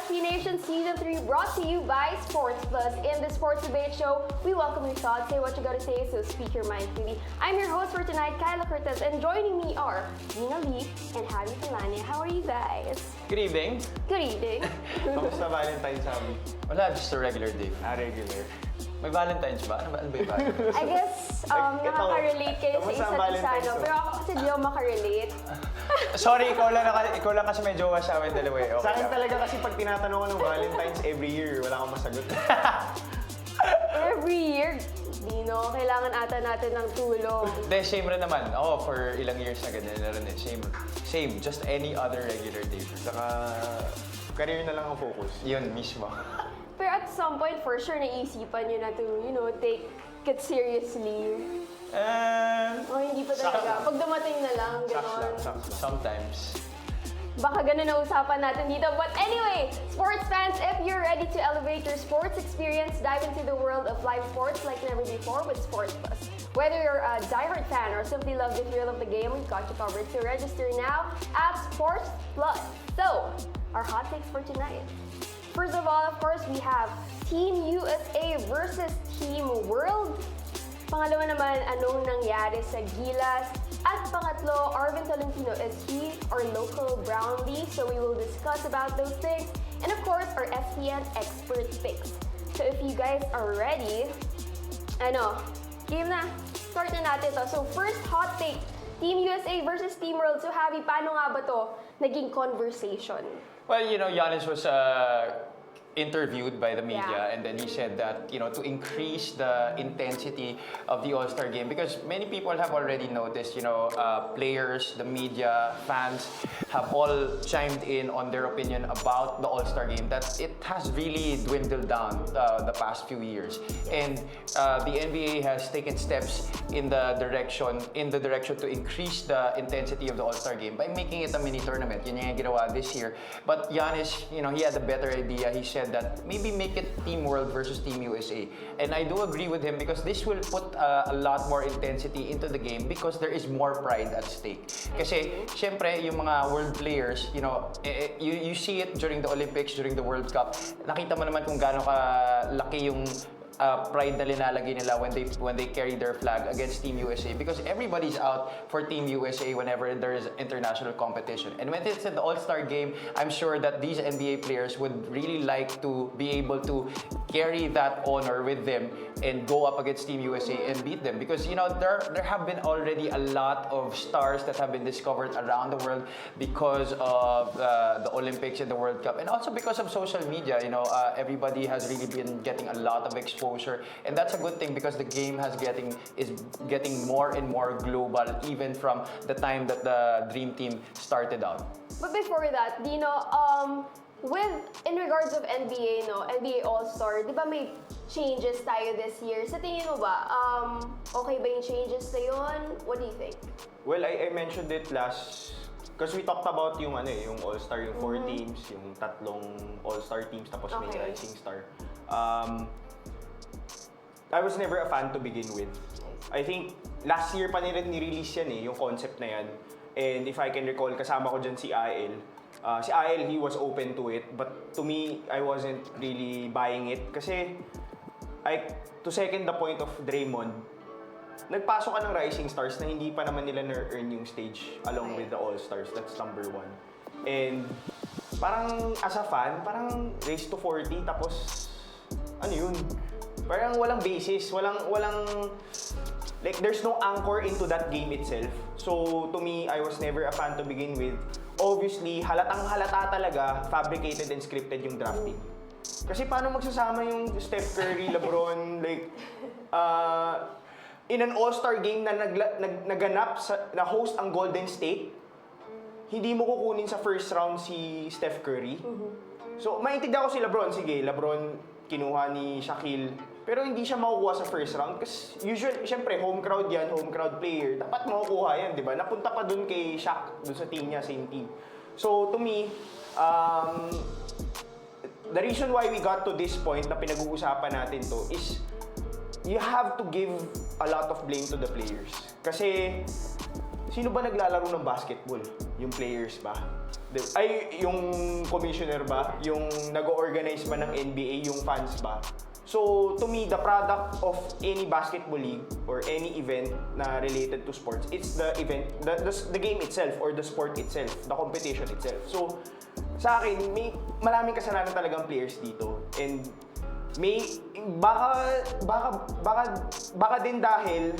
SB Nation Season 3 brought to you by Sports Plus. In the Sports Debate Show, we welcome your thoughts, say what you gotta say, so speak your mind freely. I'm your host for tonight, Kyla Cortez, and joining me are Nina Lee and Javi Talania. How are you guys? Good evening. Good evening. Kamusta Valentine's, Abby? Wala, just a regular day. Regular. May Valentine's ba? Ano ba yung Valentine's? I guess nakaka-relate kayo sa kamusta ang isa't isa, Valentine's, no? no? Pero ako kasi di ako makarelate. Sorry, ikaw lang kasi may jowa sa amin dalawa eh. Okay Sa akin lang. talaga kasi pag tinatanong ko ng Valentine's every year, wala kang masagot. Every year, Dino, kailangan ata natin ng tulong. Hindi, same rin naman. Ako, for ilang years na ganyan na rin eh. Same. Just any other regular day. Saka, career na lang ang focus. Yun mismo. Pero at some point, for sure, naisipan nyo na to, take it seriously. O hindi pa talaga. Pag dumating na lang, gano'n. Sometimes. Baka ganun na usapan natin dito. But anyway, sports fans, if you're ready to elevate your sports experience, dive into the world of live sports like never before with Sports Plus. Whether you're a diehard fan or simply love the thrill of the game, we've got you covered. So register now at Sports Plus. So, our hot takes for tonight. First of all, of course, we have Team USA versus Team World. Pangalawa naman, anong nangyari sa Gilas? At pangatlo, Arvin Tolentino, is he our local Brownlee? So we will discuss about those things. And of course, our SPN expert picks. So if you guys are ready, game na. Start na natin to. So first hot take, Team USA versus Team World. So Javi, paano nga ba to naging conversation? Well, Giannis was interviewed by the media, Yeah. and then he said that to increase the intensity of the All-Star game, because many people have already noticed, players, the media, fans have all chimed in on their opinion about the All-Star game, that it has really dwindled down the past few years, and the NBA has taken steps in the direction to increase the intensity of the All-Star game by making it a mini tournament. Yun yung ginawa this year. But Giannis, he had a better idea. He said that maybe make it Team World versus Team USA. And I do agree with him, because this will put a lot more intensity into the game, because there is more pride at stake. Kasi, syempre, yung mga world players, you see it during the Olympics, during the World Cup. Nakita mo naman kung gaano kalaki yung pride na linalagay nila when they carry their flag against Team USA, because everybody's out for Team USA whenever there is international competition. And when it's in the All-Star game, I'm sure that these NBA players would really like to be able to carry that honor with them and go up against Team USA and beat them, because there have been already a lot of stars that have been discovered around the world because of the Olympics and the World Cup, and also because of social media. Everybody has really been getting a lot of exposure, and that's a good thing, because the game is getting more and more global, even from the time that the Dream Team started out. But before that, Dino, in regards of NBA, NBA All-Star, di ba may changes tayo this year? Sa tingin mo ba, okay ba yung changes na yun? What do you think? Well, I mentioned it last, because we talked about yung All-Star, yung 4 teams, yung tatlong All-Star teams, tapos may Okay. Rising Star. I was never a fan to begin with. I think last year pa nila ni-release yan yung concept na yan. And if I can recall, kasama ko dyan si AL. Si AL, he was open to it. But to me, I wasn't really buying it. Kasi, to second the point of Draymond, nagpasok ka ng Rising Stars na hindi pa naman nila na-earn yung stage along with the All-Stars. That's number 1. And parang as a fan, parang race to 40, tapos ano yun? Parang walang basis, walang like there's no anchor into that game itself. So to me, I was never a fan to begin with. Obviously, halatang-halata talaga, fabricated and scripted yung drafting. Kasi paano magsasama yung Steph Curry, LeBron, like in an All-Star game na naganap na host ang Golden State, hindi mo kukunin sa first round si Steph Curry. So, maintindihan ko si LeBron. Sige, LeBron kinuha ni Shaquille. Pero hindi siya makukuha sa first round. Kasi usually, syempre, home crowd yan, home crowd player. Dapat makukuha yan, di ba? Napunta pa dun kay Shaq, dun sa team niya, same team. So, to me, the reason why we got to this point na pinag-uusapan natin to is you have to give a lot of blame to the players. Kasi, sino ba naglalaro ng basketball? Yung players ba? Ay, yung commissioner ba? Yung nag-organize ba ng NBA, yung fans ba? So, to me, the product of any basketball league or any event na related to sports, it's the event, the game itself or the sport itself, the competition itself. So, sa akin, may maraming kasalanan talagang players dito. And may, baka din dahil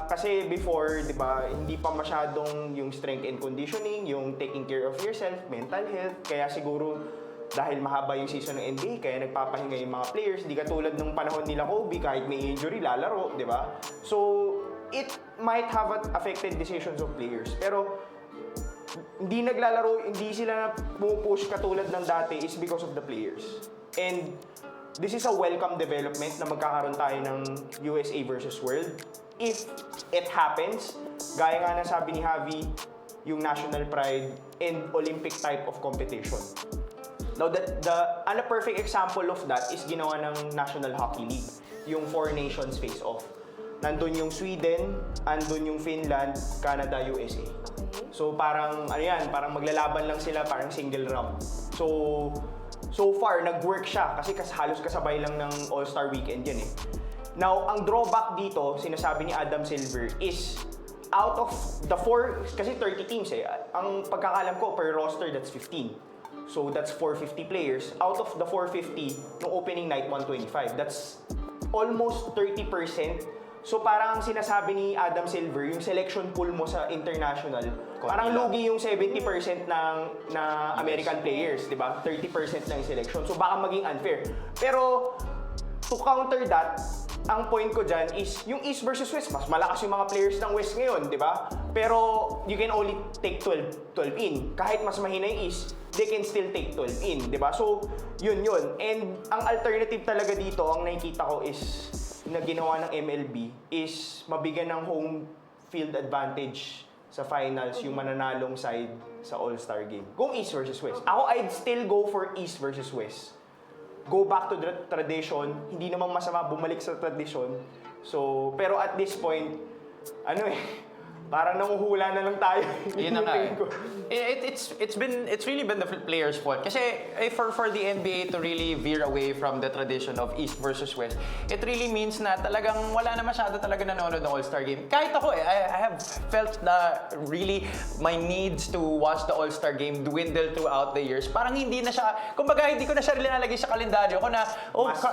kasi before, di ba, hindi pa masyadong yung strength and conditioning, yung taking care of yourself, mental health, kaya siguro dahil mahaba yung season ng NBA, kaya nagpapahinga yung mga players. Di katulad nung panahon nila Kobe, kahit may injury, lalaro, di ba? So, it might have affected decisions of players. Pero, hindi naglalaro, hindi sila pumupush katulad ng dati is because of the players. And, this is a welcome development na magkakaroon tayo ng USA versus World. If it happens, gaya nga na sabi ni Javi, yung national pride and Olympic type of competition. Now, a perfect example of that is ginawa ng National Hockey League, yung 4 nations face-off. Nandun yung Sweden, andun yung Finland, Canada, USA. So parang, parang maglalaban lang sila, parang single round. So far, nag-work siya kasi halos kasabay lang ng All-Star Weekend yan eh. Now, ang drawback dito, sinasabi ni Adam Silver, is out of the 4, kasi 30 teams eh, ang pagkakalam ko per roster, that's 15. So that's 450 players. Out of the 450, no opening night, 125. That's almost 30%. So parang ang sinasabi ni Adam Silver, yung selection pool mo sa international, parang lugi yung 70% ng American players, di ba? 30% ng selection. So baka maging unfair. Pero to counter that, ang point ko dyan is yung East versus West, mas malakas yung mga players ng West ngayon, di ba? Pero you can only take 12 in. Kahit mas mahina yung East, they can still take 12 in, di ba? So, yun. And ang alternative talaga dito, ang nakikita ko is na ginawa ng MLB is mabigyan ng home field advantage sa finals yung mananalong side sa All-Star game. Kung East versus West. Ako, I'd still go for East versus West. Go back to the tradition. Hindi naman masama bumalik sa tradition. So, pero at this point, parang nanguhula na lang tayo. Yun na nga eh. It's really been the players' fault. Kasi for the NBA to really veer away from the tradition of East versus West, it really means na talagang wala na masyado talaga nanonood ng All-Star Game. Kahit ako I have felt na really my needs to watch the All-Star Game dwindle throughout the years. Parang hindi na siya, kumbaga hindi ko na siya nilalagay sa kalendaryo ko na,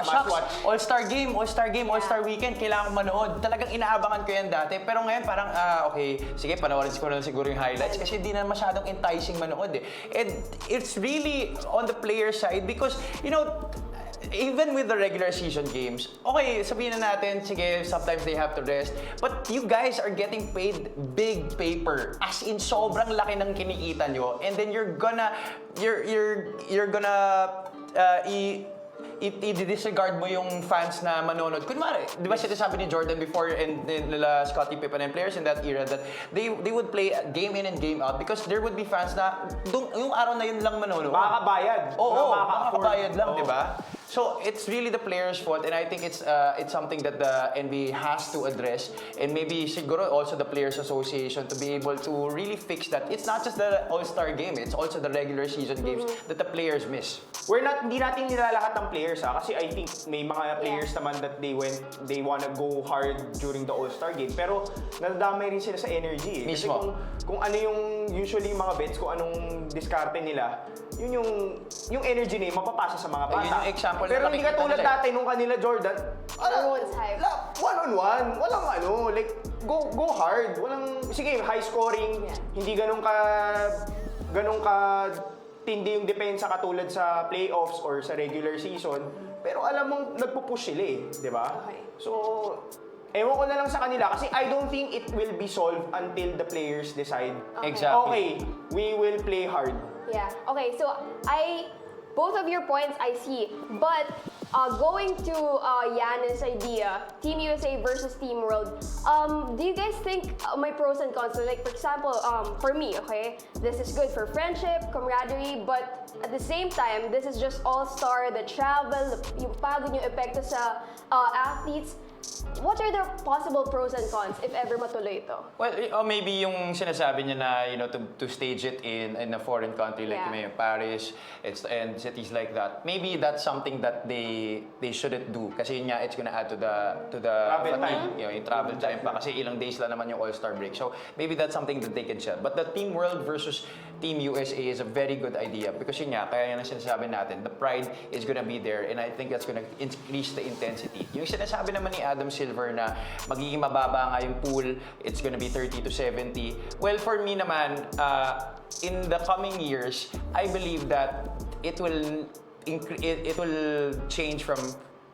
shucks, All-Star Game, All-Star Weekend, kailangan ko manood. Talagang inaabangan ko yan dati. Pero ngayon parang, okay, sige, panoorin ko na siguro yung highlights kasi di na masyadong enticing manood eh. And it's really on the player side because, even with the regular season games, okay, sabihin na natin, sige, sometimes they have to rest, but you guys are getting paid big paper. As in, sobrang laki ng kinikita nyo, and then you're gonna i-disregard mo yung fans na manonood. Kunwari, di ba sinasabi ni Jordan before and nila Scottie Pippen and players in that era that they would play game in and game out because there would be fans na yung araw na yun lang manonood. Makakabayad. Oo, makakabayad lang, di ba? So it's really the players' fault, and I think it's something that the NBA has to address, and maybe siguro also the Players Association to be able to really fix that. It's not just the All-Star game; it's also the regular season games that the players miss. Hindi natin nilalahat ng players kasi I think may mga players naman that they wanna go hard during the All-Star game, pero nadadamay rin sila sa energy. Kasi Mismo. kung ano yung usually yung mga bets, kung anong diskarte nila, yun yung energy na yun, mapapasa sa mga bata. Yun yung example. Pero hindi katulad dati nung kanila Jordan, Everyone's hype. one-on-one, walang like, go hard. Sige, high scoring, hindi ganun ka tindi yung depensa katulad sa playoffs or sa regular season. Pero alam mong nagpupush sila di ba? Okay. So, ewan ko na lang sa kanila kasi I don't think it will be solved until the players decide. Exactly. Okay, we will play hard. Yeah. Okay, so both of your points I see, but going to Yannis' idea, Team USA versus Team World, do you guys think may pros and cons? Like for example, for me, okay, this is good for friendship, camaraderie, but at the same time, this is just all-star, the travel, yung pagod, yung epekto sa athletes. What are the possible pros and cons if ever matuloy ito? Well, maybe yung sinasabi niya na, to stage it in a foreign country like Paris and cities like that. Maybe that's something that they shouldn't do kasi yun nga, it's gonna add to the Travel fatigue, time. yung travel time pa kasi ilang days lang naman yung All-Star break. So maybe that's something that they can shed. But the Team World versus Team USA is a very good idea because yun nga, kaya yung sinasabi natin, the pride is gonna be there and I think that's gonna increase the intensity. Yung sinasabi naman ni Adam Silver na magiging mababa nga yung pool, it's gonna be 30 to 70. Well, for me naman, in the coming years, I believe that it will change from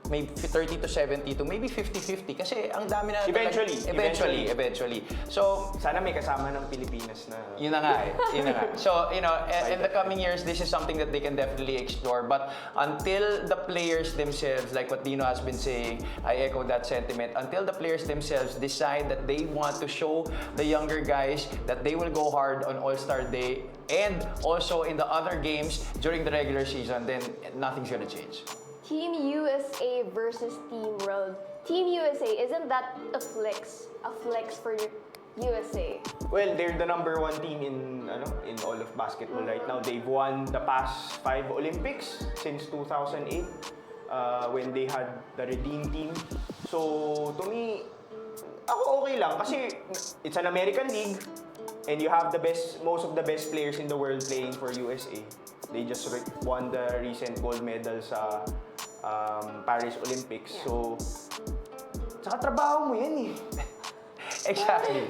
maybe 30 to 70 to maybe 50-50 kasi ang dami na eventually. So, Sana may kasama ng Pilipinas na... yun na nga. So, in the coming years, this is something that they can definitely explore. But until the players themselves, like what Dino has been saying, I echo that sentiment, until the players themselves decide that they want to show the younger guys that they will go hard on All-Star Day and also in the other games during the regular season, then nothing's gonna change. Team USA versus Team World. Team USA, isn't that a flex? A flex for USA? Well, they're the number one team in all of basketball right now. They've won the past 5 Olympics since 2008 when they had the Redeem team. So, to me, ako okay lang kasi it's an American league and you have most of the best players in the world playing for USA. They just won the recent gold medal sa Paris Olympics. So, saka trabaho mo yan eh. Exactly.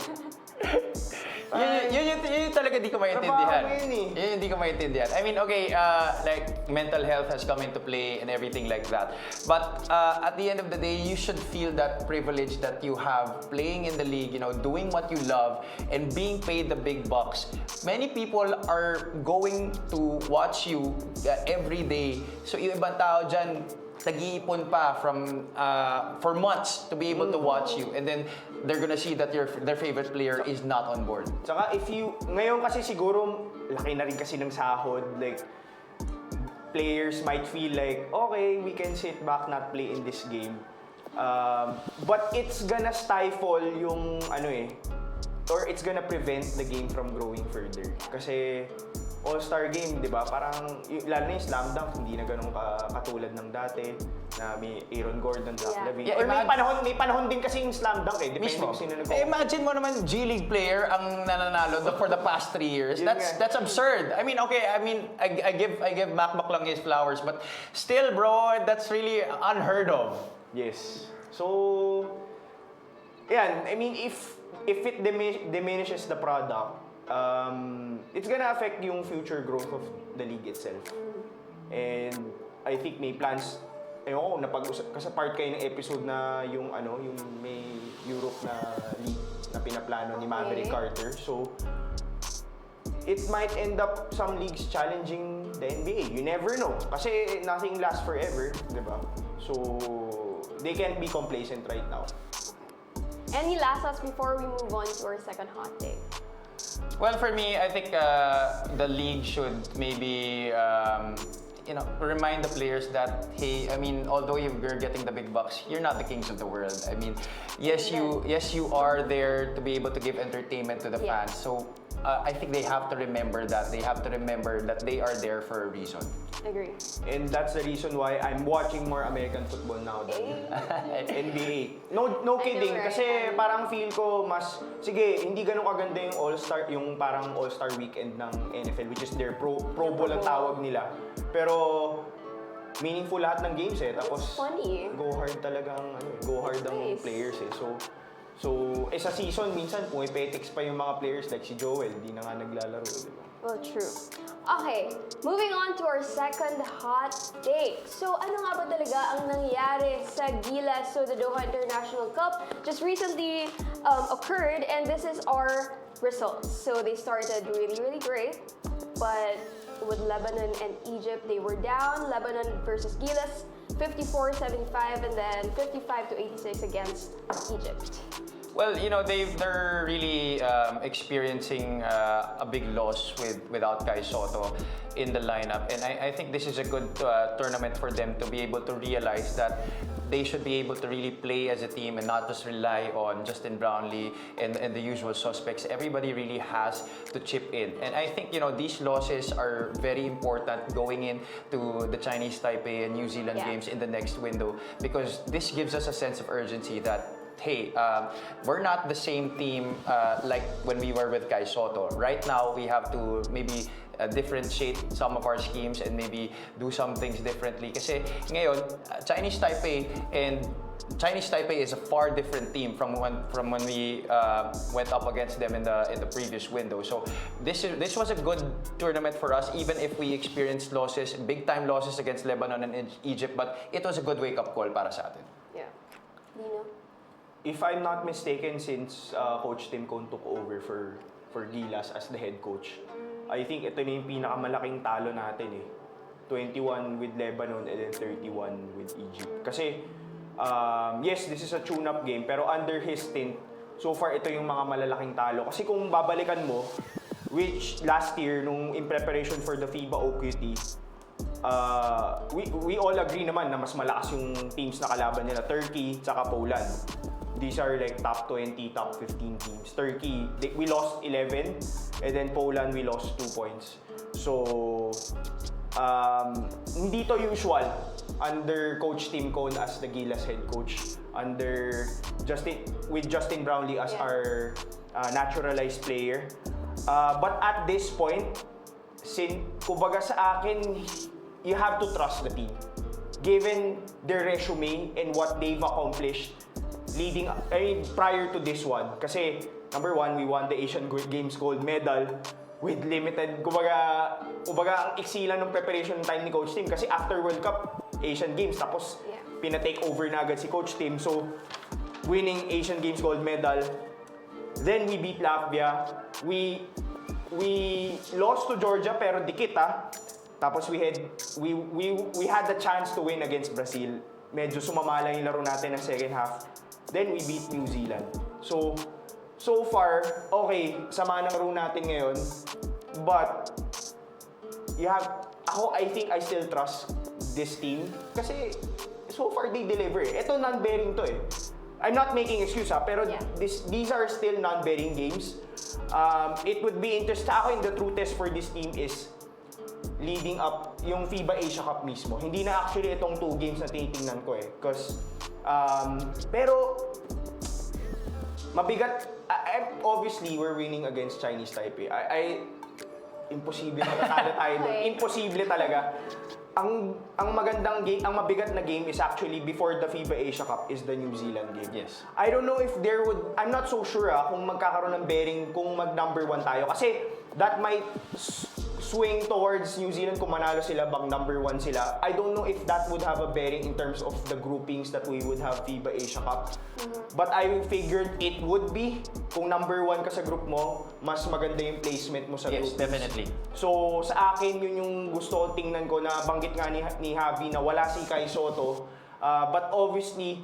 yun talaga di ko maintindihan. Trabaho yun eh. Yun di ko maintindihan. I mean, okay, like mental health has come into play and everything like that. But at the end of the day, you should feel that privilege that you have playing in the league, doing what you love and being paid the big bucks. Many people are going to watch you every day. So yung ibang tao dyan, nag-iipon pa for months to be able to watch you, and then they're gonna see that their favorite player is not on board. Saka ngayon kasi siguro, laki na rin kasi ng sahod, like, players might feel like, okay, we can sit back, not play in this game. But it's gonna stifle yung, or it's gonna prevent the game from growing further. Kasi, All-Star game, di ba? Parang, lalo na yung slam dunk, hindi na ganun katulad ng dati na may Aaron Gordon, Zach LaVine. Yeah, Or may panahon din kasi yung slam dunk eh. Depende Mismo. kung sino Imagine mo naman G-League player ang nananalo for the past 3 years. That's absurd. I mean, okay, I give Macmac lang his flowers, but still, bro, that's really unheard of. Yes. So, yan. I mean, if it diminishes the product, it's gonna affect yung future growth of the league itself. And I think may plans, napag-usap, kasi part kayo ng episode na yung may Europe na league na pinaplano ni Maverick Carter. So, it might end up some leagues challenging the NBA. You never know. Kasi nothing lasts forever, di ba? So, they can't be complacent right now. Any last thoughts before we move on to our second hot take? Well, for me, I think the league should maybe, remind the players that, hey, although you're getting the big bucks, you're not the kings of the world. I mean, yes, you are there to be able to give entertainment to the fans. So, I think they have to remember that. They have to remember that they are there for a reason. Agree. And that's the reason why I'm watching more American football now than NBA. No kidding. right? Kasi parang feel ko mas, sige, hindi ganun kaganda yung All-Star, yung parang All-Star weekend ng NFL, which is their Pro Bowl ang tawag nila. Pero meaningful lahat ng games eh. Tapos Funny. go hard talaga ang Nice. players eh. So, sa season, minsan pumipetics pa yung mga players like si Joel, di na nga naglalaro, di ba? Well, true. Okay, moving on to our second hot take. So, ano nga ba talaga ang nangyari sa Gilas? So, the Doha International Cup just recently occurred, and this is our results. So, they started really, really great, but with Lebanon and Egypt, they were down. Lebanon versus Gilas, 54-75, and then 55-86 against Egypt. Well, they're really experiencing a big loss without Kai Soto in the lineup, and I think this is a good tournament for them to be able to realize that they should be able to really play as a team and not just rely on Justin Brownlee and the usual suspects. Everybody really has to chip in, and I think these losses are very important going into the Chinese Taipei and New Zealand games in the next window, because this gives us a sense of urgency that, hey, we're not the same team like when we were with Kai Soto. Right now, we have to maybe differentiate some of our schemes and maybe do some things differently. Kasi ngayon, Chinese Taipei is a far different team from when we went up against them in the previous window. So this was a good tournament for us, even if we experienced losses, big time losses against Lebanon and Egypt. But it was a good wake up call para sa atin. Yeah. Dino? If I'm not mistaken, since Coach Tim Cone took over for Gilas as the head coach, I think ito na yung pinakamalaking talo natin 21 with Lebanon and then 31 with Egypt. Kasi, yes, this is a tune-up game, pero under his stint, so far ito yung mga malalaking talo. Kasi kung babalikan mo, which last year, nung in preparation for the FIBA OQT, we all agree naman na mas malakas yung teams na kalaban nila, Turkey tsaka Poland. These are like top 20, top 15 teams. Turkey, we lost 11, and then Poland, we lost 2 points. So, hindi to usual under Coach Tim Cone as the Gilas head coach, with Justin Brownlee as our naturalized player. But at this point, kumbaga sa akin, you have to trust the team. Given their resume and what they've accomplished prior to this one. Kasi, number one, we won the Asian Games gold medal with limited, kumbaga ang iksilan ng preparation time ni Coach Tim. Kasi after World Cup, Asian Games, tapos pina-take over na agad si Coach Tim. So, winning Asian Games gold medal. Then we beat Latvia. We lost to Georgia, pero dikit Tapos we had the chance to win against Brazil. Medyo sumama lang yung laro natin ng second half. Then we beat New Zealand. So far, okay, sama ng laro natin ngayon. But I think I still trust this team kasi so far they deliver. Ito non-bearing to I'm not making excuse pero these are still non-bearing games. It would be interesting. Ako, the true test for this team is leading up yung FIBA Asia Cup mismo. Hindi na actually itong 2 games na tinitingnan ko Because, pero, mabigat. Obviously, we're winning against Chinese Taipei. Imposible matatalo tayo doon. Imposible talaga. Ang magandang game, ang mabigat na game is actually before the FIBA Asia Cup is the New Zealand game. Yes. I don't know if I'm not so sure kung magkakaroon ng bearing kung mag-number 1 tayo. Kasi that might swing towards New Zealand kung manalo sila, bang number 1 sila. I don't know if that would have a bearing in terms of the groupings that we would have FIBA Asia Cup. But I figured it would be. Kung number 1 ka sa group mo, mas maganda yung placement mo sa group. Yes, definitely. So, sa akin, yun yung gusto ko tingnan ko na banggit nga ni Javi na wala si Kai Soto. But obviously,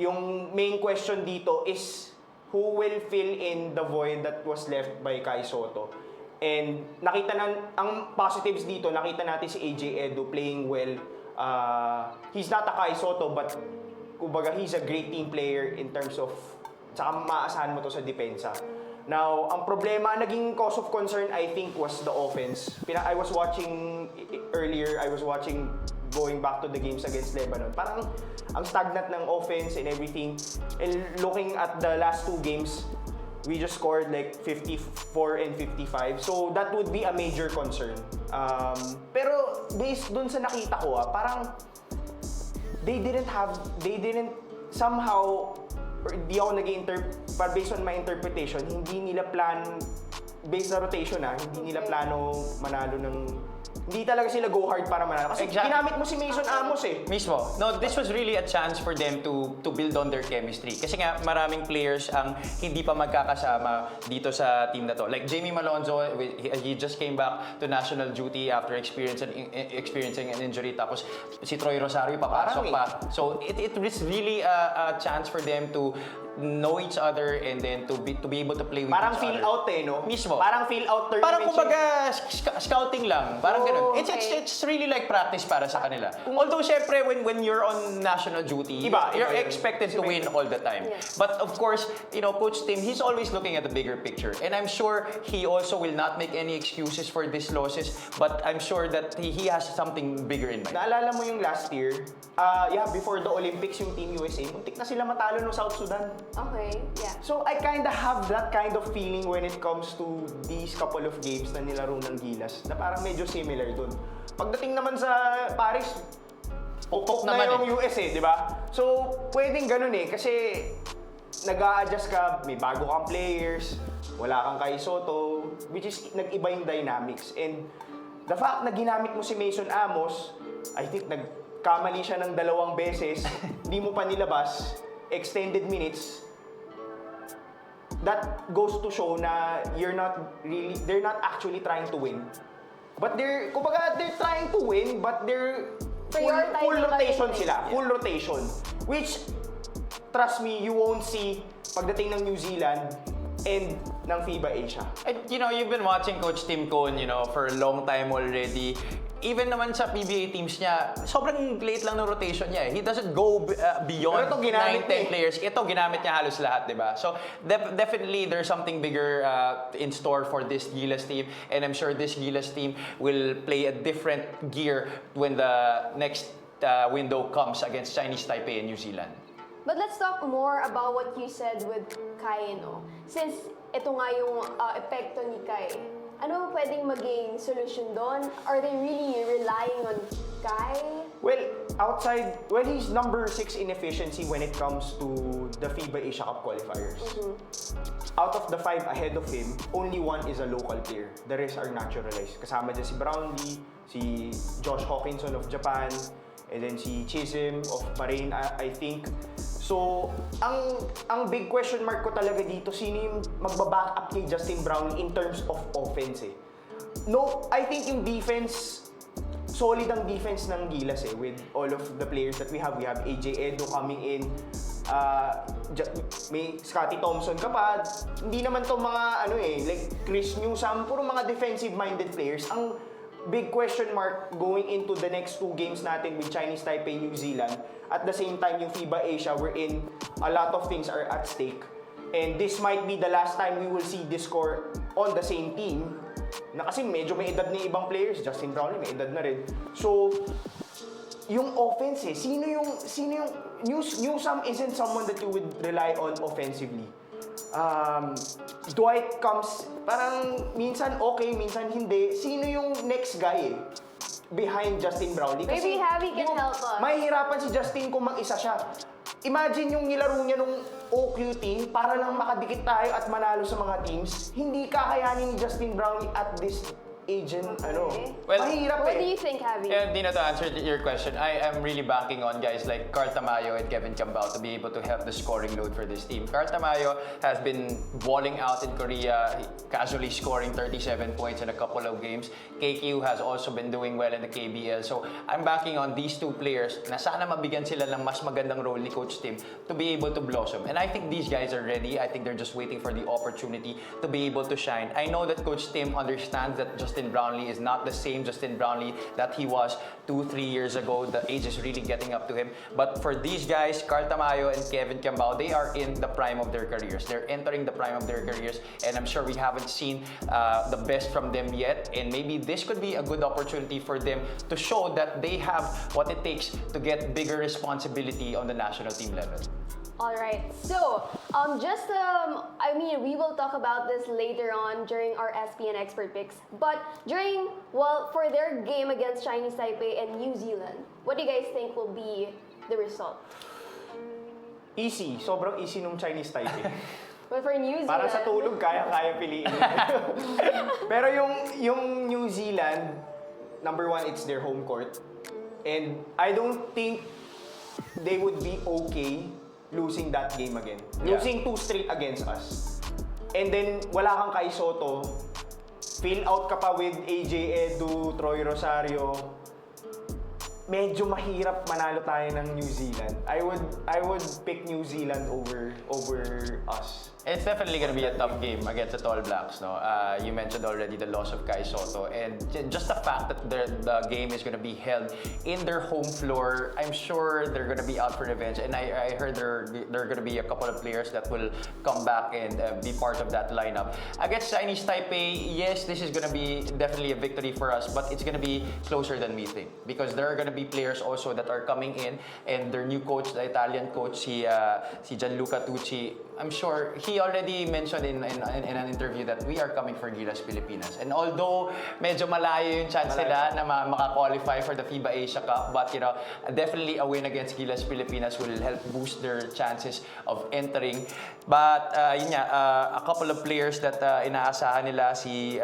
yung main question dito is who will fill in the void that was left by Kai Soto. And ang positives dito, nakita natin si AJ Edu playing well. He's not a Kai Soto, but kumbaga he's a great team player in terms of tsaka maaasahan mo to sa depensa. Now, ang problema, naging cause of concern, I think, was the offense. I was watching earlier, going back to the games against Lebanon. Parang ang stagnant ng offense and everything. And looking at the last 2 games, we just scored like 54 and 55. So that would be a major concern. Pero based dun sa nakita ko, parang they didn't somehow, di ako but based on my interpretation, hindi nila based na rotation hindi nila plano manalo ng hindi talaga sila go hard para manalo. Kasi ginamit mo si Mason Amos Mismo. No, this was really a chance for them to build on their chemistry. Kasi nga, maraming players ang hindi pa magkakasama dito sa team na to. Like Jamie Malonzo, he just came back to national duty after experiencing an injury. Tapos si Troy Rosario papasok pa. So it was really a chance for them to know each other and then to be able to play with Parang each feel other. out no? Mismo. Parang feel out tournament. Parang siya. kumbaga scouting lang. Parang ganun. okay. It's really like practice para sa kanila. Although syempre when you're on national duty, Iba you're yun. expected to win all the time. Yes. But of course, Coach Tim, he's always looking at the bigger picture. And I'm sure he also will not make any excuses for these losses, but I'm sure that he has something bigger in mind. Naalala mo yung last year, before the Olympics, yung Team USA, muntik na sila matalo ng South Sudan. Okay, yeah. So I kinda have that kind of feeling when it comes to these couple of games na nilaro ng Gilas, na parang medyo similar dun. Pagdating naman sa Paris, pukpok na naman yung US di ba? So, pwedeng ganun kasi nag-a-adjust ka, may bago kang players, wala kang kay Soto, which is nag-iba yung dynamics. And the fact na ginamit mo si Mason Amos, I think nagkamali siya ng 2 beses, hindi mo pa nilabas, extended minutes, that goes to show na they're not actually trying to win. But they're trying to win, but they're full Prioritizing rotation other sila. things. Full rotation. Which, trust me, you won't see pagdating ng New Zealand and ng FIBA Asia. And, you've been watching Coach Tim Cone, for a long time already. Even naman sa PBA teams niya, sobrang late lang ng rotation niya. He doesn't go beyond Pero ito, ginamit 9-10 players. Ito, ginamit niya halos lahat, di ba? So, definitely, there's something bigger in store for this Gilas team. And I'm sure this Gilas team will play a different gear when the next window comes against Chinese Taipei and New Zealand. But let's talk more about what you said with Kai, Since ito nga yung epekto ni Kai, ano pwedeng maging solusyon doon? Are they really relying on Kai? Well, he's number 6 in efficiency when it comes to the FIBA Asia Cup qualifiers. Out of the 5 ahead of him, only 1 is a local player. The rest are naturalized. Kasama dyan si Brownlee, si Josh Hawkinson of Japan, and then si Chisholm of Bahrain, I think. So, ang big question mark ko talaga dito, sino yung magbaback up kay Justin Brownlee in terms of offense No, I think yung defense, solid ang defense ng Gilas with all of the players that we have. We have AJ Edo coming in, may Scotty Thompson ka pa. Hindi naman to mga like Chris Newsome, puro mga defensive-minded players. Ang big question mark going into the next 2 games natin with Chinese Taipei, New Zealand. At the same time, yung FIBA Asia, wherein a lot of things are at stake. And this might be the last time we will see this core on the same team. Na kasi medyo may edad na ibang players. Justin Brownlee, may edad na rin. So, yung offense sino yung Newsome isn't someone that you would rely on offensively. Dwight comes, parang minsan okay, minsan hindi. Sino yung next guy behind Justin Brownlee? Maybe Javi can help us. Mahihirapan si Justin kung mag-isa siya. Imagine yung nilaro niya nung OQT para lang makadikit tayo at manalo sa mga teams. Hindi kakayanin ni Justin Brownlee at this age Okay. Well, mahirap What do you think, Javi? And Dina, to answer your question, I am really banking on guys like Carl Tamayo and Kevin Cambao to be able to have the scoring load for this team. Carl Tamayo has been balling out in Korea, casually scoring 37 points in a couple of games. KQ has also been doing well in the KBL. So I'm banking on these 2 players na sana mabigyan sila ng mas magandang role ni Coach Tim to be able to blossom. And I think these guys are ready. I think they're just waiting for the opportunity to be able to shine. I know that Coach Tim understands that Justin Brownlee is not the same Justin Brownlee that he was 2-3 years ago. The age is really getting up to him. But for these guys, Carl Tamayo and Kevin Cambao, they are in the prime of their careers. They're entering the prime of their careers, and I'm sure we haven't seen the best from them yet. And maybe this could be a good opportunity for them to show that they have what it takes to get bigger responsibility on the national team level. Alright, so, we will talk about this later on during our SPN expert picks. But for their game against Chinese Taipei and New Zealand, what do you guys think will be the result? Easy. Sobrang easy nung Chinese Taipei. Well, for New Zealand... Para sa tulog, kaya piliin. Pero yung New Zealand, number 1, it's their home court. And I don't think they would be okay losing that game again. Yeah. Losing 2 straight against us. And then, wala kang kay Soto. Fill out ka pa with AJ Edu, Troy Rosario. medyo mahirap manalo tayo ng New Zealand. I would pick New Zealand over us. It's definitely going to be a tough game against the Tall Blacks. No, you mentioned already the loss of Kai Soto, and just the fact that the game is going to be held in their home floor, I'm sure they're going to be out for revenge. And I heard there are going to be a couple of players that will come back and be part of that lineup against Chinese Taipei. Yes, this is going to be definitely a victory for us, but it's going to be closer than we think because there are going to be players also that are coming in, and their new coach, the Italian coach, si Gianluca Tucci. I'm sure he already mentioned in an interview that we are coming for Gilas Pilipinas. And although medyo malayo yung chance nila na maka-qualify for the FIBA Asia Cup, but you know, definitely a win against Gilas Pilipinas will help boost their chances of entering. But yun nga, a couple of players that inaasahan nila, si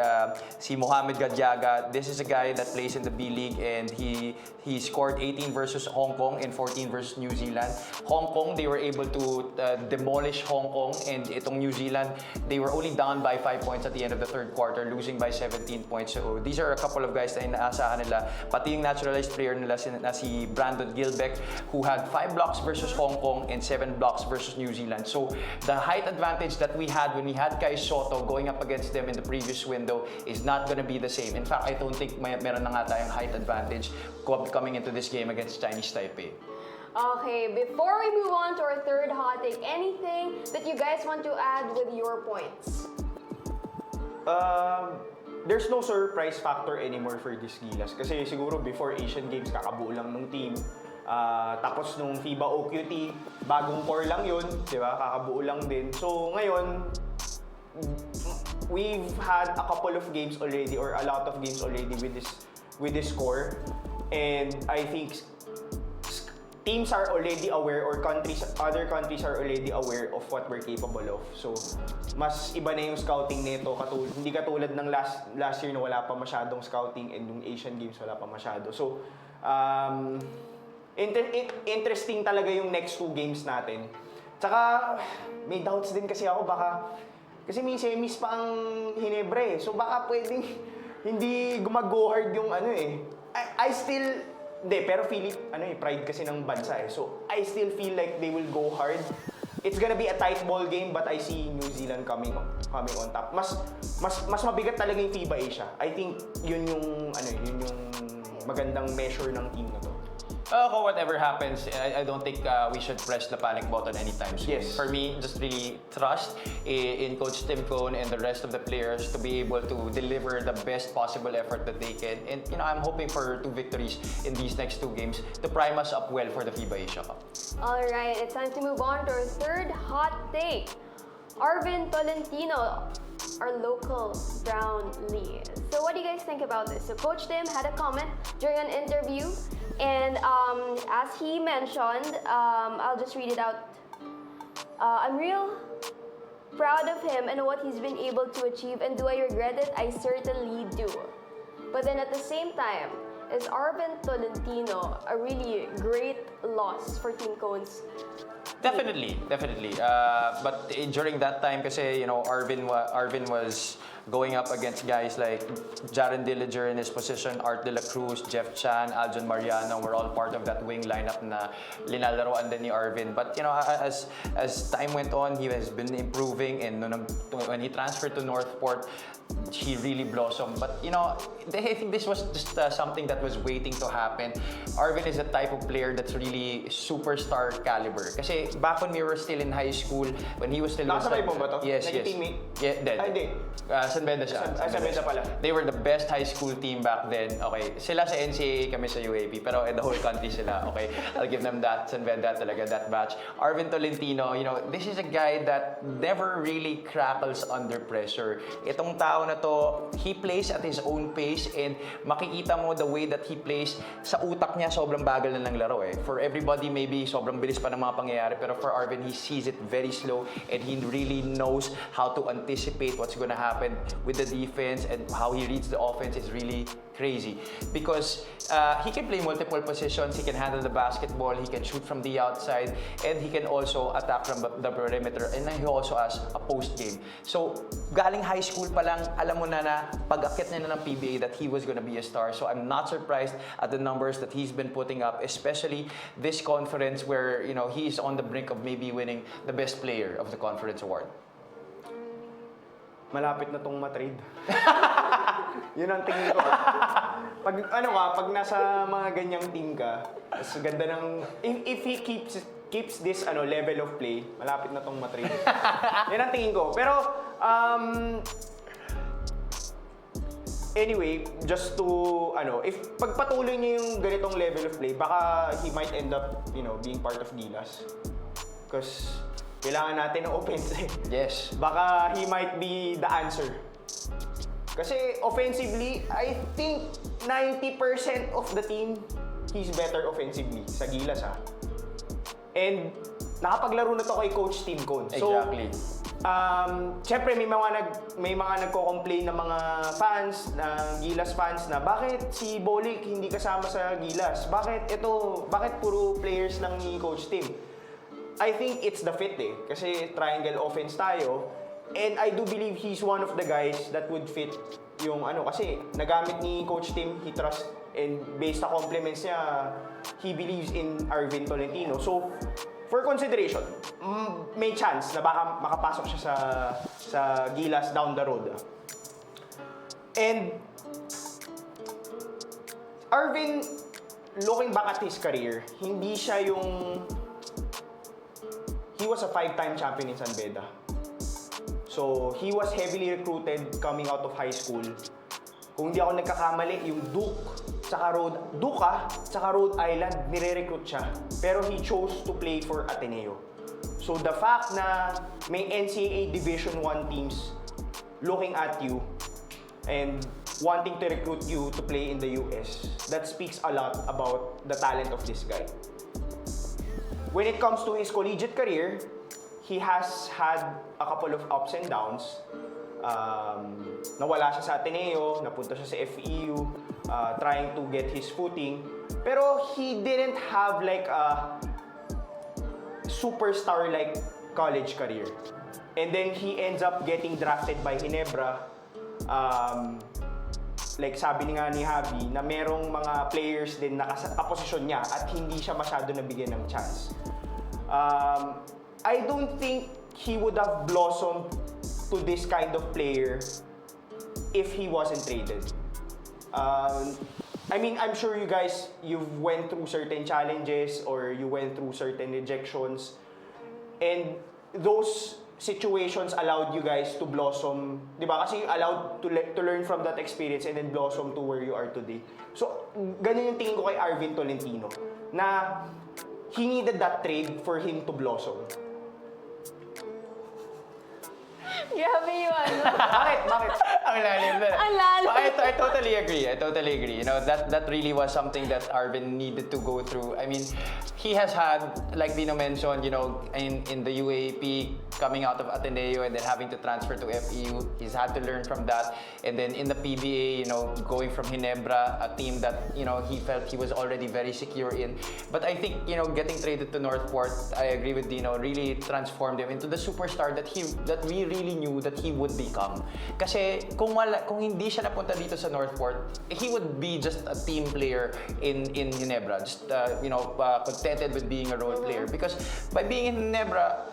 Mohamed Gadiaga. This is a guy that plays in the B League, and he scored 18 versus Hong Kong and 14 versus New Zealand. Hong Kong, they were able to demolish Hong Kong, and itong New Zealand, they were only down by 5 points at the end of the third quarter, losing by 17 points. So these are a couple of guys na inaasahan nila. Pati yung naturalized player nila na si Brandon Gilbeck, who had 5 blocks versus Hong Kong and 7 blocks versus New Zealand. So the height advantage that we had when we had Kai Soto going up against them in the previous window is not going to be the same. In fact, I don't think meron na nga tayong height advantage coming into this game against Chinese Taipei. Okay, before we move on to our third hot take, anything that you guys want to add with your points? There's no surprise factor anymore for this Gilas. Kasi siguro before Asian Games, kakabuo lang ng team. Tapos nung FIBA OQT, bagong core lang yun, di ba? Kakabuo lang din. So ngayon, we've had a couple of games already, or a lot of games already with this core. And I think teams are already aware, or other countries are already aware of what we're capable of. So, mas iba na yung scouting nito. Hindi katulad ng last year na wala pa masyadong scouting, and yung Asian Games wala pa masyado. So, interesting talaga yung next 2 games natin. Tsaka, may doubts din kasi ako kasi may semis pa ang Hinebra eh. So, baka pwedeng hindi go hard yung I still... Hindi, pero pride kasi ng bansa eh. So, I still feel like they will go hard. It's gonna be a tight ball game, but I see New Zealand coming on top. Mas mabigat talaga yung FIBA Asia. I think yun yung magandang measure ng team na to. Whatever happens, I don't think we should press the panic button anytime soon. Yes. For me, just really trust in Coach Tim Cone and the rest of the players to be able to deliver the best possible effort that they can. And you know, I'm hoping for 2 victories in these next 2 games to prime us up well for the FIBA Asia Cup. Alright, it's time to move on to our third hot take. Arvin Tolentino, our local Brown Lee. So what do you guys think about this? So Coach Tim had a comment during an interview, and as he mentioned, I'll just read it out. I'm real proud of him and what he's been able to achieve, and do I regret it? I certainly do. But then at the same time, is Arvin Tolentino a really great loss for Team Cone's? Definitely. But during that time, kasi you know, Arvin was going up against guys like Jaren Dillinger in his position, Art De La Cruz, Jeff Chan, Aljon Mariano were all part of that wing lineup na linalaroan din ni Arvin. But you know, as time went on, he has been improving, and when he transferred to Northport, he really blossomed. But you know, I think this was just something that was waiting to happen. Arvin is the type of player that's really superstar caliber. Kasi back when we were still in high school, when he was still... Nakasabay mo ba to? Yes. Nag-teammate? Yeah, dead. Ay, hindi. San Beda siya. San Beda pala. They were the best high school team back then. Okay, sila sa NCAA, kami sa UAP, pero the whole country sila. Okay, I'll give them that. San Beda talaga, that batch. Arvin Tolentino, you know, this is a guy that never really crackles under pressure. Itong tao na to, he plays at his own pace, and makikita mo the way that he plays, sa utak niya sobrang bagal na ng laro eh. For everybody, maybe sobrang bilis pa ng mga pangyayari, pero for Arvin, he sees it very slow, and he really knows how to anticipate what's gonna happen with the defense and how he reads the offense is really crazy because he can play multiple positions, he can handle the basketball, he can shoot from the outside, and he can also attack from the perimeter, and then he also has a post game. So galing high school pa lang, alam mo na pag-akit niya na ng PBA that he was gonna be a star. So I'm not surprised at the numbers that he's been putting up, especially this conference where he's on the brink of maybe winning the best player of the conference award. Malapit na tong matrade. Yun ang tingin ko. Pag nasa mga ganyang team ka, mas ganda ng if he keeps this level of play, malapit na tong matrade. Yun ang tingin ko. Pero anyway, just to if pagpatuloy niya yung ganitong level of play, baka he might end up, being part of Gilas. Because kailangan natin ng offense eh. Yes. Baka he might be the answer. Kasi offensively, I think 90% of the team, he's better offensively sa Gilas ha. And nakapaglaro na to kay Coach Tim Cone. Exactly. Siyempre may mga nagko-complain ng mga fans, ng Gilas fans na bakit si Bolik hindi kasama sa Gilas? Bakit puro players lang ni Coach Tim? I think it's the fit eh. Kasi triangle offense tayo. And I do believe he's one of the guys that would fit yung kasi nagamit ni Coach Tim, he trust, and based sa compliments niya, he believes in Arvin Tolentino. So, for consideration, may chance na baka makapasok siya sa Gilas down the road. And Arvin, looking back at his career, hindi siya he was a 5-time champion in San Beda. So, he was heavily recruited coming out of high school. Kung di ako nagkakamali, yung Duke, tsaka Rhode Island, nire-recruit siya. Pero he chose to play for Ateneo. So, the fact na may NCAA Division I teams looking at you and wanting to recruit you to play in the US, that speaks a lot about the talent of this guy. When it comes to his collegiate career, he has had a couple of ups and downs. Nawala siya sa Ateneo, napunta siya sa FEU, trying to get his footing. Pero he didn't have like a superstar-like college career. And then he ends up getting drafted by Ginebra. Like sabi nga ni Javi, na merong mga players din na kaposisyon niya at hindi siya masyado nabigyan ng chance. I don't think he would have blossomed to this kind of player if he wasn't traded. I mean, I'm sure you guys, you've went through certain challenges or you went through certain rejections, and those situations allowed you guys to blossom, di ba? Kasi allowed to learn from that experience and then blossom to where you are today. So, ganun yung tingin ko kay Arvin Tolentino, na he needed that trade for him to blossom. Grabe yung Bakit? Ang lalim na. Ang lalim. I totally agree. That really was something that Arvin needed to go through. I mean, he has had, like Dino mentioned, in the UAAP, coming out of Ateneo and then having to transfer to FEU. He's had to learn from that. And then in the PBA, going from Ginebra, a team that, he felt he was already very secure in. But I think, getting traded to Northport, I agree with Dino, really transformed him into the superstar that we really knew that he would become. Kasi kung hindi siya napunta dito sa Northport, he would be just a team player in Ginebra, just contented with being a role player. Because by being in Ginebra,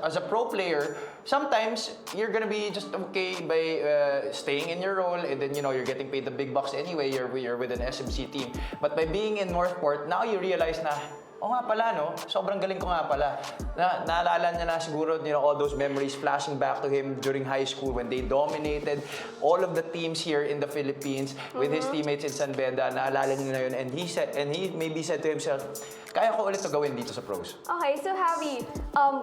as a pro player, sometimes you're gonna be just okay by staying in your role, and then you're getting paid the big bucks anyway. You're with an SMC team. But by being in Northport, now you realize na nga pala, sobrang galing ko nga pala. Naalala niya na siguro, all those memories flashing back to him during high school when they dominated all of the teams here in the Philippines with his teammates in San Beda. Naalala niya na yun, and he maybe said to himself, kaya ko ulit to gawin dito sa pros. Okay, so Javi,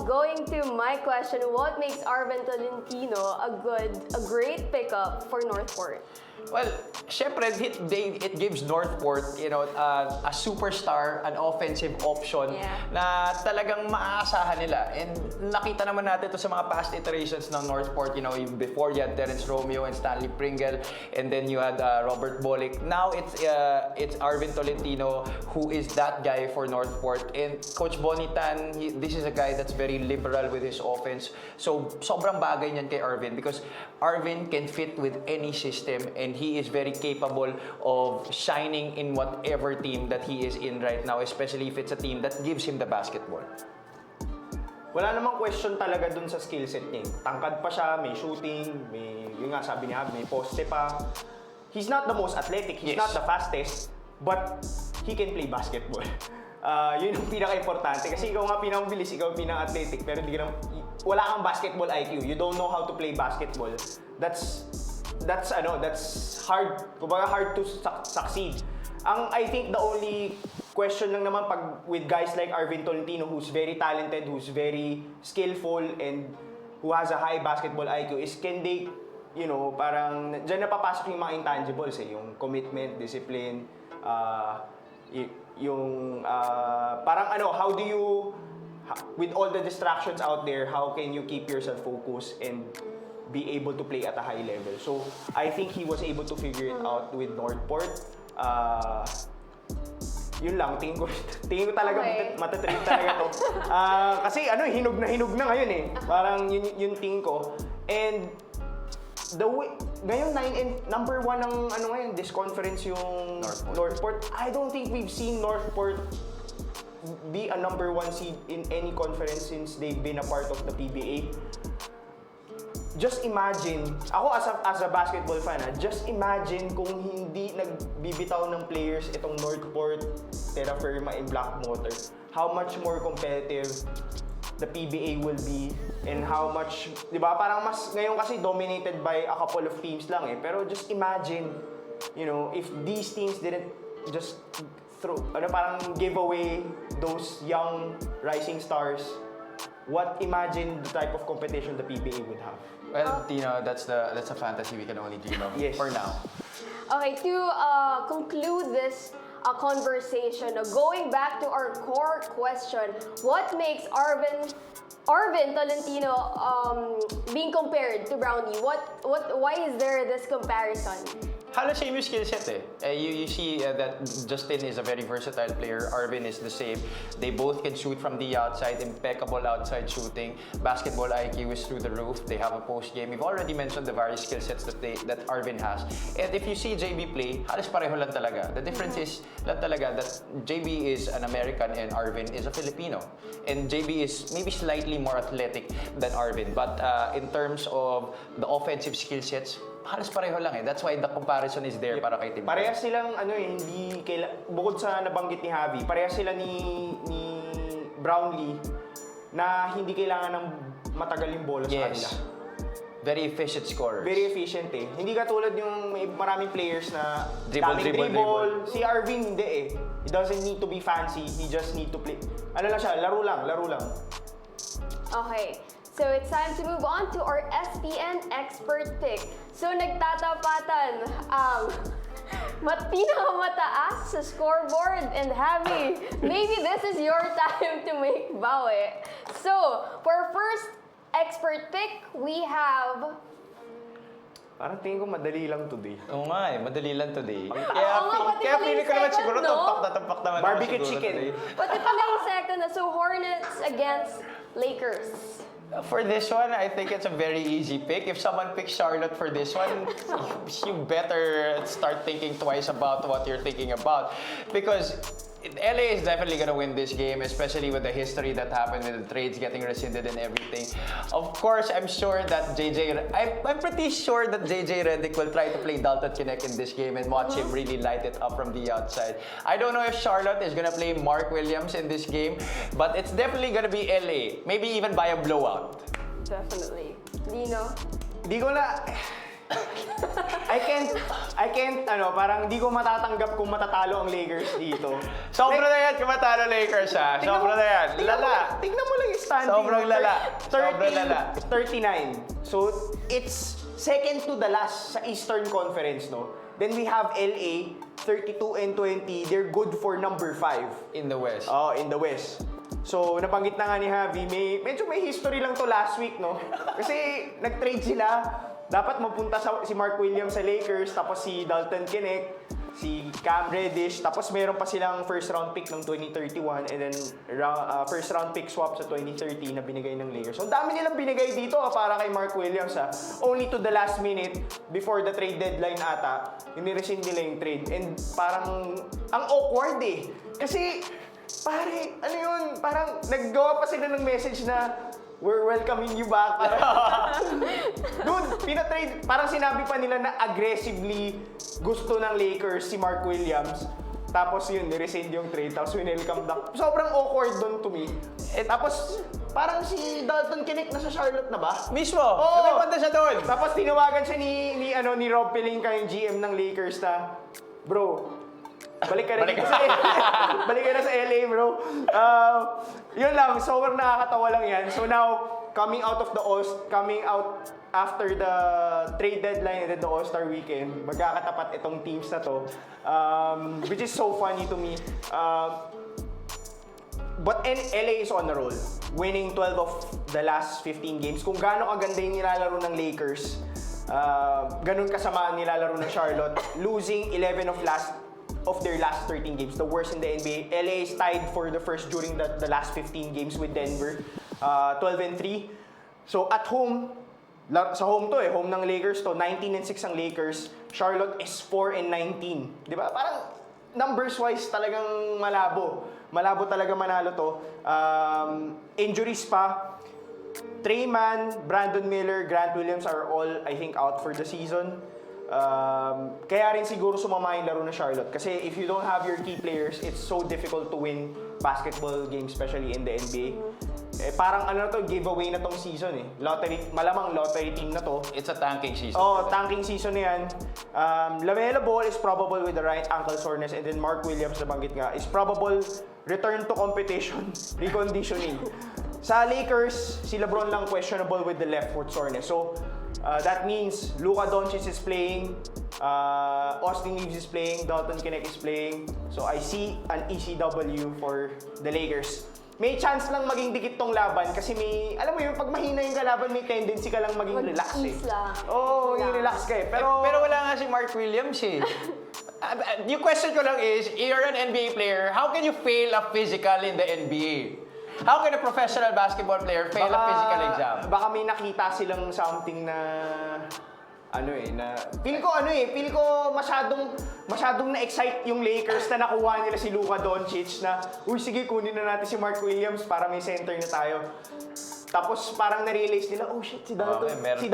going to my question, what makes Arvin Tolentino a great pickup for Northport? Well, syempre, it gives Northport, a superstar, an offensive option Yeah. na talagang maaasahan nila. And nakita naman natin ito sa mga past iterations ng Northport. Before you had Terence Romeo and Stanley Pringle, and then you had Robert Bolick. Now it's Arvin Tolentino who is that guy for Northport. And Coach Bonitan, this is a guy that's very liberal with his offense. So sobrang bagay niyan kay Arvin because Arvin can fit with any system and he is very capable of shining in whatever team that he is in right now, especially if it's a team that gives him the basketball. Wala namang question talaga dun sa skill set niya. Tangkad pa siya, may shooting, yung nga sabi niya, may poste pa. He's not the most athletic, he's Yes. not the fastest, but he can play basketball. Yun yung pinaka-importante. Kasi ikaw nga pinakabilis, ikaw pinaka-athletic, pero wala kang basketball IQ. You don't know how to play basketball. That's hard. Kumbaga hard to succeed. I think the only question lang naman with guys like Arvin Tolentino, who's very talented, who's very skillful, and who has a high basketball IQ, is can they, parang dyan napapasok yung mga intangibles yung commitment, discipline, parang how do you, with all the distractions out there, how can you keep yourself focused and be able to play at a high level? So I think he was able to figure it out with Northport. Yun lang, tingin ko talaga Okay. matatrip talaga to. Kasi hinog na ngayon eh. Parang yun tingin ko. And ngayon number 1 ng ngayon, this conference yung Northport. I don't think we've seen Northport be a number 1 seed in any conference since they've been a part of the PBA. Just imagine, ako as a basketball fan, just imagine kung hindi nagbibitaw ng players itong Northport, Terra Firma, and Black Motor, how much more competitive the PBA will be and how much, di ba, parang mas ngayon kasi dominated by a couple of teams lang pero just imagine, if these teams didn't just parang give away those young rising stars, imagine the type of competition the PBA would have. Well, Tino, that's a fantasy we can only dream of for now. Okay, to conclude this conversation, going back to our core question, what makes Arvin Tolentino being compared to Brownie? Why is there this comparison? Halos same yung skill set You see that Justin is a very versatile player. Arvin is the same. They both can shoot from the outside, impeccable outside shooting. Basketball IQ is through the roof. They have a post game. We've already mentioned the various skill sets that Arvin has. And if you see JB play, halos pareho lang talaga. The difference is lang talaga that JB is an American and Arvin is a Filipino. And JB is maybe slightly more athletic than Arvin. But in terms of the offensive skill sets, halos pareho lang That's why the comparison is there para kay Team Parehas silang bukod sa nabanggit ni Javi, parehas sila ni Brownlee na hindi kailangan ng matagal yung bola sa kanila. Very efficient scorers. Very efficient Hindi katulad yung may maraming players na Dribble. Si Arvin hindi He doesn't need to be fancy, he just need to play. Lang siya, laro lang. Okay, so it's time to move on to our SPN expert pick. So nagtatapatan ang pinakamataas sa scoreboard and Javi, maybe this is your time to make bawi. So, for our first expert pick, we have... Parang tingin ko madali lang today. Oo nga madali lang today. Oo nga, pati pala feeling yung ko naman second, siguro no? tumpak naman. Barbecue ako siguro chicken. today. Pati pala yung second na, so Hornets against Lakers. For this one, I think it's a very easy pick. If someone picks Charlotte for this one, you better start thinking twice about what you're thinking about. Because LA is definitely going to win this game, especially with the history that happened with the trades getting rescinded and everything. Of course, I'm pretty sure that JJ Redick will try to play Dalton Kinect in this game and watch him really light it up from the outside. I don't know if Charlotte is going to play Mark Williams in this game, but it's definitely going to be LA. Maybe even by a blowout. Definitely. Dino? Di ko na... I can't, parang di ko matatanggap kung matatalo ang Lakers dito. Sobra na yan kung matalo Lakers Sobra na yan. Lala. Tingnan mo lang yung standing. Sobrang lala. Sobrang lala. 39. So, it's second to the last sa Eastern Conference, no? Then we have LA, 32-20. They're good for number 5. In the West. Oh, in the West. So, nabanggit na nga ni Javi, medyo may history lang to last week, no? Kasi nag-trade sila. Dapat mapunta si Mark Williams sa Lakers, tapos si Dalton Knecht, si Cam Reddish, tapos meron pa silang first round pick ng 2031 and then first round pick swap sa 2030 na binigay ng Lakers. So, dami nilang binigay dito para kay Mark Williams, ha. Only to the last minute, before the trade deadline ata, inirescind nila yung trade. And parang, ang awkward eh. Kasi, pare, ano yun? Parang naggawa pa sila ng message na we're welcoming you back. Dude, pinatrade. Parang sinabi pa nila na aggressively gusto ng Lakers si Mark Williams. Tapos yun, nirescind yung trade. Tapos winelcome back. Sobrang awkward doon to me. Tapos, parang si Dalton Knecht nasa Charlotte na ba? Mismo! Oo! Lumipunta siya doon! Tapos tinawagan siya ni Rob Pelinka, yung GM ng Lakers na, bro, balik ka na sa LA. Balik ka na sa LA, bro. Yun lang, sobrang nakakatawa lang yan. So now, coming out after the trade deadline and then the All-Star weekend, magkakatapat itong teams na to. Which is so funny to me. But LA is on a roll. Winning 12 of the last 15 games. Kung gaano kaganda yung nilalaro ng Lakers, ganun kasama ang nilalaro ng Charlotte. Losing 11 of their last 13 games, the worst in the NBA. LA is tied for the first during the last 15 games with Denver, 12-3. So at home, sa home to home ng Lakers to, 19-6 ang Lakers. Charlotte is 4-19. Di ba? Parang numbers-wise talagang malabo. Malabo talaga manalo to. Injuries pa. Trey Mann, Brandon Miller, Grant Williams are all, I think, out for the season. Kaya rin siguro sumama yung laro ng Charlotte. Kasi if you don't have your key players, it's so difficult to win basketball games, especially in the NBA. Parang giveaway na tong season eh. Malamang lottery team na to. It's a tanking season. Oh, tanking season na yan. LaMelo Ball is probable with the right ankle soreness, and then Mark Williams, nabanggit nga, is probable return to competition, reconditioning. Sa Lakers, si LeBron lang questionable with the left foot soreness. So, that means Luka Doncic is playing, Austin Reeves is playing, Dalton Knecht is playing. So I see an ECW for the Lakers. May chance lang maging dikit tong laban kasi alam mo yun, pag mahina yung kalaban, may tendency ka lang maging relax eh. Oo, yung relax ka eh. Pero wala nga si Mark Williams eh. Yung question ko lang is, you're an NBA player, how can you fail a physical in the NBA? How can a professional basketball player fail a physical exam? Baka may nakita silang something na feel ko masyadong na-excite yung Lakers na nakuha nila si Luka Doncic na, uy, sige, kunin na natin si Mark Williams para may center na tayo. Tapos parang na-realize nila, oh shit, si Dalton Knecht.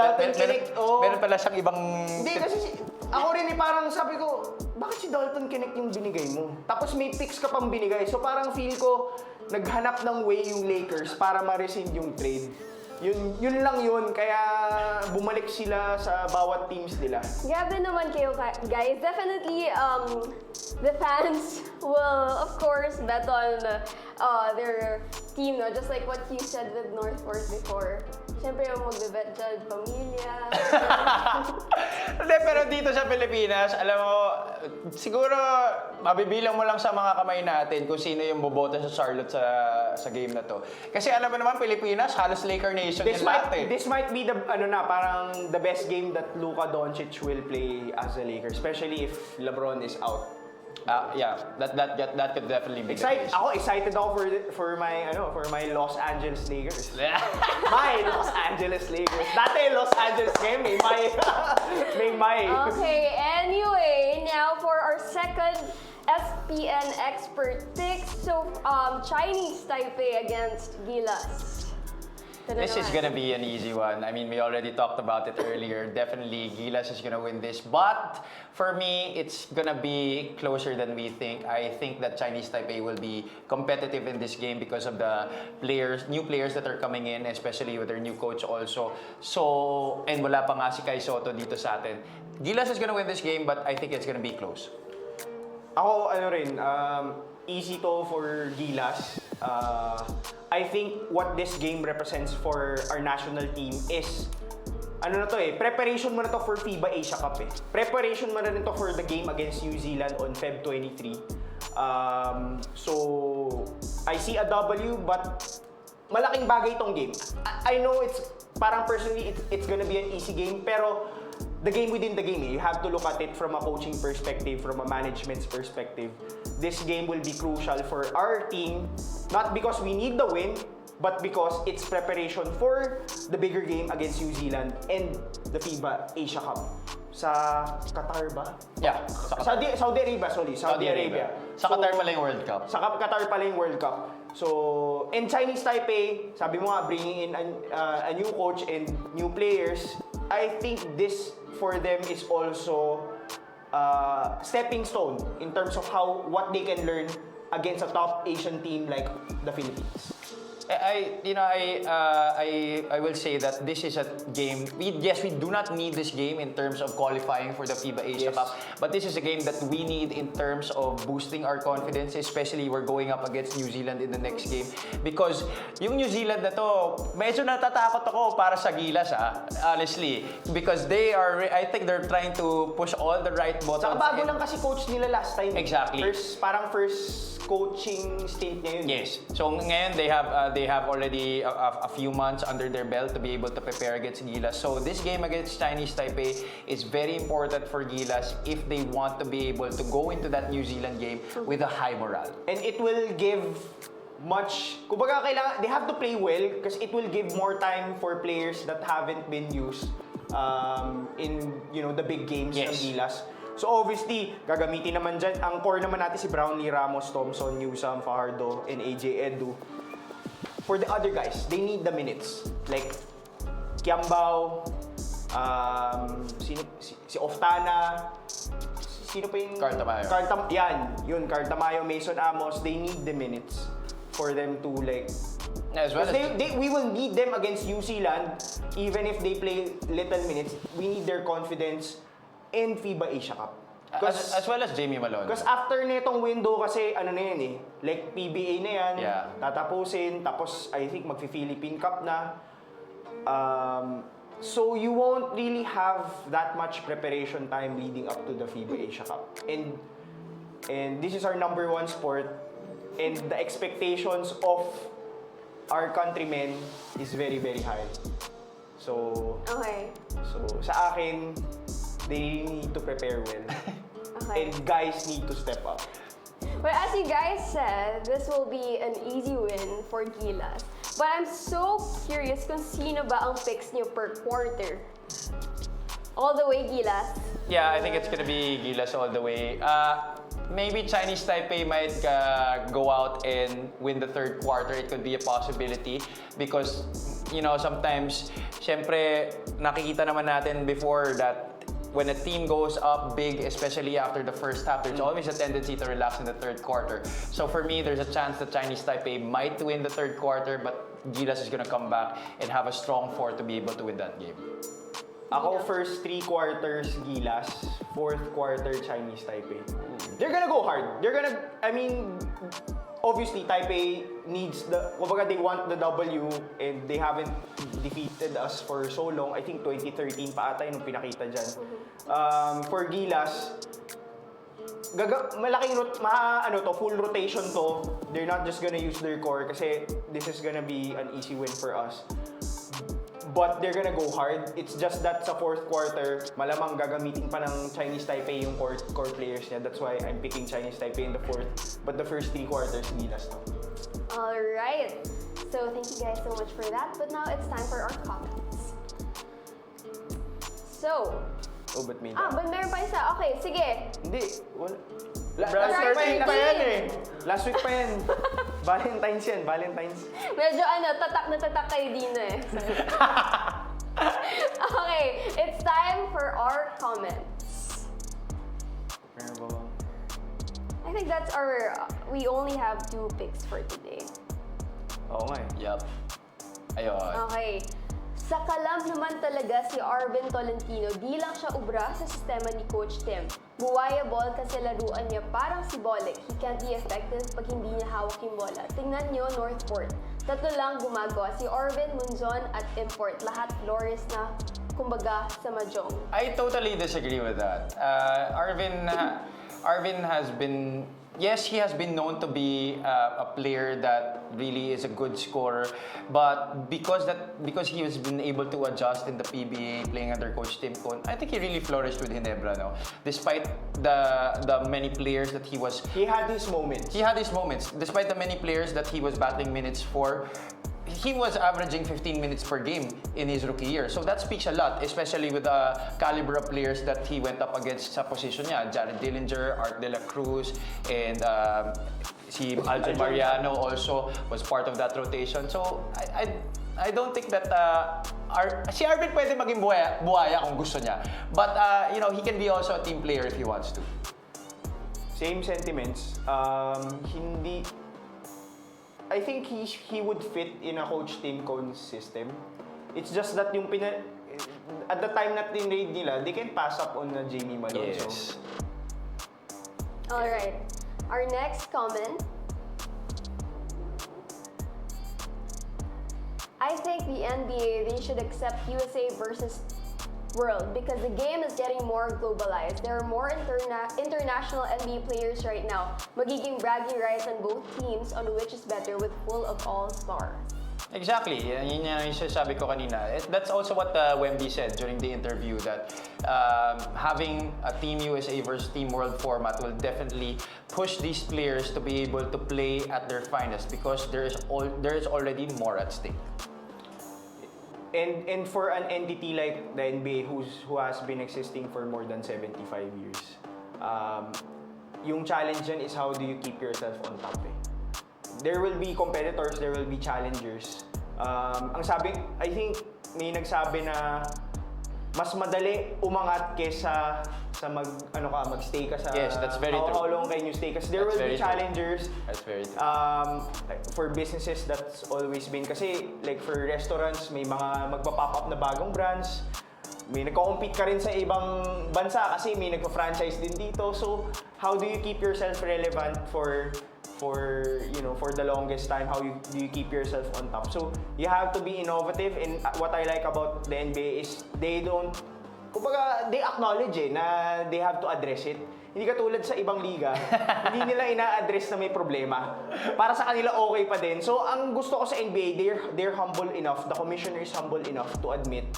Meron pala siyang ibang... Hindi, kasi ako rin parang sabi ko, bakit si Dalton Knecht yung binigay mo? Tapos may picks ka pang binigay. So parang feel ko, naghanap ng way yung Lakers para ma-rescind yung trade. Yun lang yun, kaya bumalik sila sa bawat teams nila. Grabe naman kayo, guys. Definitely, the fans will, of course, bet on their team, no? Just like what you said with Northport before. Siyempre, yung mag-bet dyan, pamilya. Hindi, pero dito sa Pilipinas, alam mo, siguro mabibilang mo lang sa mga kamay natin kung sino yung boboto sa Charlotte sa game na to. Kasi alam mo naman, Pilipinas, halos Laker Nation yung lahat eh. This might be parang the best game that Luka Doncic will play as a Laker, especially if LeBron is out. Yeah, that could definitely be the case. Excited ako for my Los Angeles Lakers. My Los Angeles Lakers. Dati Los Angeles game, may. Okay, anyway, now for our second SPN expert picks. So, Chinese Taipei against Gilas. This is gonna be an easy one. I mean, we already talked about it earlier. Definitely, Gilas is gonna win this. But for me, it's gonna be closer than we think. I think that Chinese Taipei will be competitive in this game because of the new players that are coming in, especially with their new coach also. So, and wala pa nga si Kai Soto dito sa atin. Gilas is gonna win this game, but I think it's gonna be close. Ako, easy to for Gilas. I think what this game represents for our national team is ano na to eh, preparation mo na to for FIBA Asia Cup eh. Preparation mo na rin to for the game against New Zealand on Feb 23. So, I see a W, but malaking bagay itong game. I know it's, parang personally, it's gonna be an easy game, pero the game within the game eh. You have to look at it from a coaching perspective, from a management's perspective. This game will be crucial for our team, not because we need the win, but because it's preparation for the bigger game against New Zealand and the FIBA Asia Cup. Sa Qatar ba? Yeah. Saudi Arabia, sorry. Saudi Arabia. Sa Qatar pala yung World Cup. Sa Qatar pala yung World Cup. So, and Chinese Taipei, sabi mo nga, bringing in a new coach and new players, I think this for them is also stepping stone in terms of what they can learn against a top Asian team like the Philippines. I will say that this is a game. We do not need this game in terms of qualifying for the FIBA Asia Yes. Cup, but this is a game that we need in terms of boosting our confidence, especially we're going up against New Zealand in the next game. Because yung New Zealand na to, medyo natatakot ako para sa Gilas honestly, because I think they're trying to push all the right buttons. Saka bago lang kasi coach nila last time. Exactly. First coaching stint niya yun. Yes. So ngayon they have already a few months under their belt to be able to prepare against Gilas. So this game against Chinese Taipei is very important for Gilas if they want to be able to go into that New Zealand game with a high morale. And it will give kumbaga they have to play well because it will give more time for players that haven't been used in the big games ng Yes. Gilas. So obviously, gagamitin naman dyan. Ang core naman natin si Brownlee, Ramos, Thompson, Newsam, Fajardo, and AJ Edu. For the other guys, they need the minutes. Like Kiambao, si Oftana, sino pa yung... Cartamayo. Cartamayo, Mason Amos, they need the minutes for them to like... As well as we will need them against New Zealand, even if they play little minutes. We need their confidence in FIBA Asia Cup. as well as Jamie Malone. Because after nitong window kasi ano na yan eh, like PBA na yan, Yeah. tatapusin, tapos I think magfi-Philippine Cup na. So you won't really have that much preparation time leading up to the FIBA Asia Cup. And this is our number one sport, and the expectations of our countrymen is very, very high. So, Okay. sa akin, they need to prepare well. Okay. And guys need to step up. Well, as you guys said, this will be an easy win for Gilas. But I'm so curious kung sino ba ang picks niyo per quarter. All the way Gilas. Yeah, I think it's gonna be Gilas all the way. Maybe Chinese Taipei might go out and win the third quarter. It could be a possibility because, sometimes, syempre, nakikita naman natin before that when a team goes up big, especially after the first half, there's always a tendency to relax in the third quarter. So for me, there's a chance that Chinese Taipei might win the third quarter, but Gilas is gonna come back and have a strong fourth to be able to win that game. Ako, first 3 quarters Gilas, fourth quarter Chinese Taipei. They're gonna go hard. Obviously, Taipei needs kumbaga they want the W and they haven't defeated us for so long. I think 2013 pa ata yung pinakita dyan. For Gilas, full rotation to. They're not just gonna use their core kasi this is gonna be an easy win for us. But they're gonna go hard. It's just that sa fourth quarter, malamang gagamitin pa ng Chinese Taipei yung core players niya. That's why I'm picking Chinese Taipei in the fourth. But the first 3 quarters, Gilas to. Alright. So thank you guys so much for that. But now it's time for our comments. So, But may but meron pa isa. Okay, sige. Hindi. Wala. Last week pa yan eh. Last week pa yan. Valentine's yan. Valentine's. Medyo tatak na tatak kayo din eh. Okay, it's time for our comments. I think that's we only have 2 picks for today. Oo nga eh. Yup. Ayun. Okay. Sa kalam naman talaga si Arvin Tolentino, di lang siya ubra sa sistema ni Coach Tim. Buwaya ball kasi laruan niya parang si Bolek. He can't be effective pag hindi niya hawak yung bola. Tingnan niyo Northport. 3 lang gumagawa. Si Arvin, Munzon at Import. Lahat Flores na kumbaga, sa Mahjong. I totally disagree with that. Arvin has been, yes, he has been known to be a player that really is a good scorer, but because he has been able to adjust in the PBA, playing under Coach Tim Cone, I think he really flourished with Ginebra. No, despite the many players that he was. He had his moments. He had his moments. Despite the many players that he was battling minutes for, he was averaging 15 minutes per game in his rookie year. So that speaks a lot, especially with the caliber of players that he went up against sa position niya. Jared Dillinger, Art De La Cruz, and si Aljon Mariano also was part of that rotation. So I don't think that si Arvin pwede maging buhaya kung gusto niya. But he can be also a team player if he wants to. Same sentiments. I think he would fit in a Coach Tim Cone's system. It's just that at the time na tinrade nila, they can pass up on Jamie Malone. Yes. So. Alright, our next comment. I think the NBA, they should accept USA versus world because the game is getting more globalized. There are more international NBA players right now. Magiging bragging rights on both teams on which is better with full of all-stars. Exactly. Yun yung sinasabi ko kanina. That's also what Wemby said during the interview, that having a Team USA versus Team World format will definitely push these players to be able to play at their finest because there is already more at stake. And for an entity like the NBA who has been existing for more than 75 years, yung challenge dyan is how do you keep yourself on top eh. There will be competitors, there will be challengers. I think may nagsabi na mas madali umangat kesa sa magstay ka sa. Yes, that's very true. How long can you stay? Kasi there That's will be very true. challengers. That's very true. For businesses, that's always been. Kasi like for restaurants, may mga magpa-pop up na bagong brands. May nagko-compete ka rin sa ibang bansa kasi may nagpa-franchise din dito. So, how do you keep yourself relevant for the longest time? How do you keep yourself on top? So, you have to be innovative, and what I like about the NBA is they acknowledge na they have to address it. Hindi katulad sa ibang liga, hindi nila ina-address na may problema. Para sa kanila okay pa din. So, ang gusto ko sa NBA, they're humble enough, the commissioner is humble enough to admit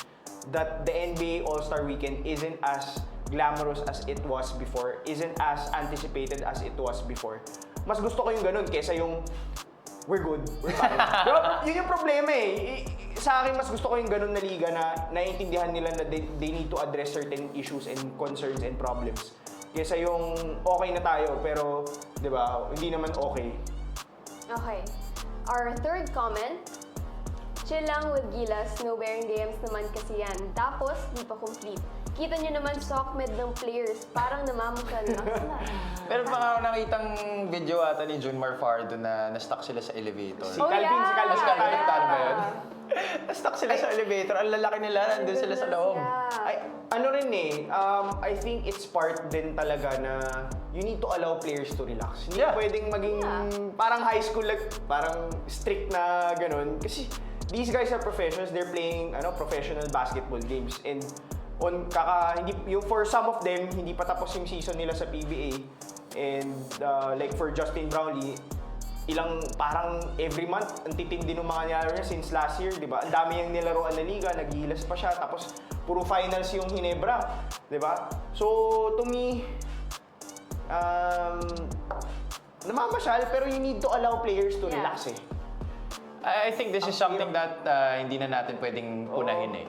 that the NBA All-Star Weekend isn't as glamorous as it was before, isn't as anticipated as it was before. Mas gusto ko yung ganun kesa yung we're good, we're fine. Pero yun yung problema eh. Sa akin, mas gusto ko yung ganun na liga na naiintindihan nila na they need to address certain issues and concerns and problems. Kesa yung okay na tayo, pero, di ba, hindi naman okay. Okay. Our third comment, chill lang with Gilas, no wearing DMs naman kasi yan. Tapos, di pa complete. Kita nyo naman sock med ng players, parang namamasal lang sila. Pero baka nakitang video ata ni Junmar Fardo na na-stuck sila sa elevator. Si Calvin Calvin Talo. Talo ba yun? Na-stuck sila sa elevator. Ang lalaki nila, nandun sila sa loob. I think it's part din talaga na you need to allow players to relax. Hindi Yeah. pwedeng maging parang high school, like, parang strict na ganun. Kasi these guys are professionals, they're playing professional basketball games. And for some of them, hindi pa tapos yung season nila sa PBA. And like for Justin Brownlee, parang every month, ang titindi ng mga nilaro niya since last year, di ba? Ang dami niyang nilaroan na liga, naghihilas pa siya, tapos puro finals yung Ginebra, di ba? So, to me, namamasyal, pero you need to allow players to relax eh. I think this is something that hindi na natin pwedeng punahin eh.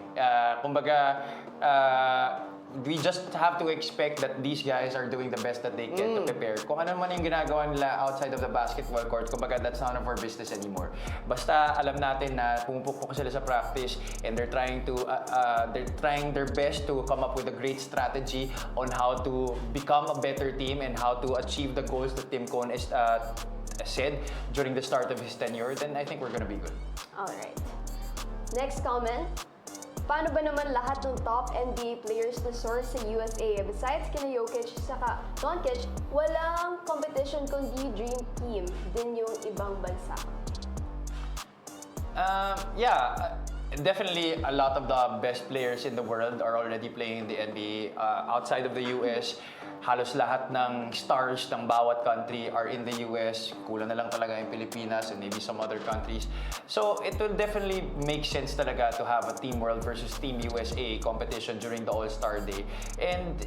Kumbaga, we just have to expect that these guys are doing the best that they can to prepare. Kung ano man yung ginagawa nila outside of the basketball court, kumbaga that's none of our business anymore. Basta alam natin na pumupukpok sila sa practice and they're trying their best to come up with a great strategy on how to become a better team and how to achieve the goals that Tim Cone is said during the start of his tenure, then I think we're gonna be good. Alright. Next comment. Paano ba naman lahat ng top NBA players na source sa USA? Besides kina Jokic saka Doncic, walang competition kundi dream team din yung ibang bansa. definitely a lot of the best players in the world are already playing in the NBA. Outside of the US, halos lahat ng stars ng bawat country are in the US. Kulang na lang talaga yung Pilipinas and maybe some other countries. So it will definitely make sense talaga to have a Team World versus Team USA competition during the All-Star Day. And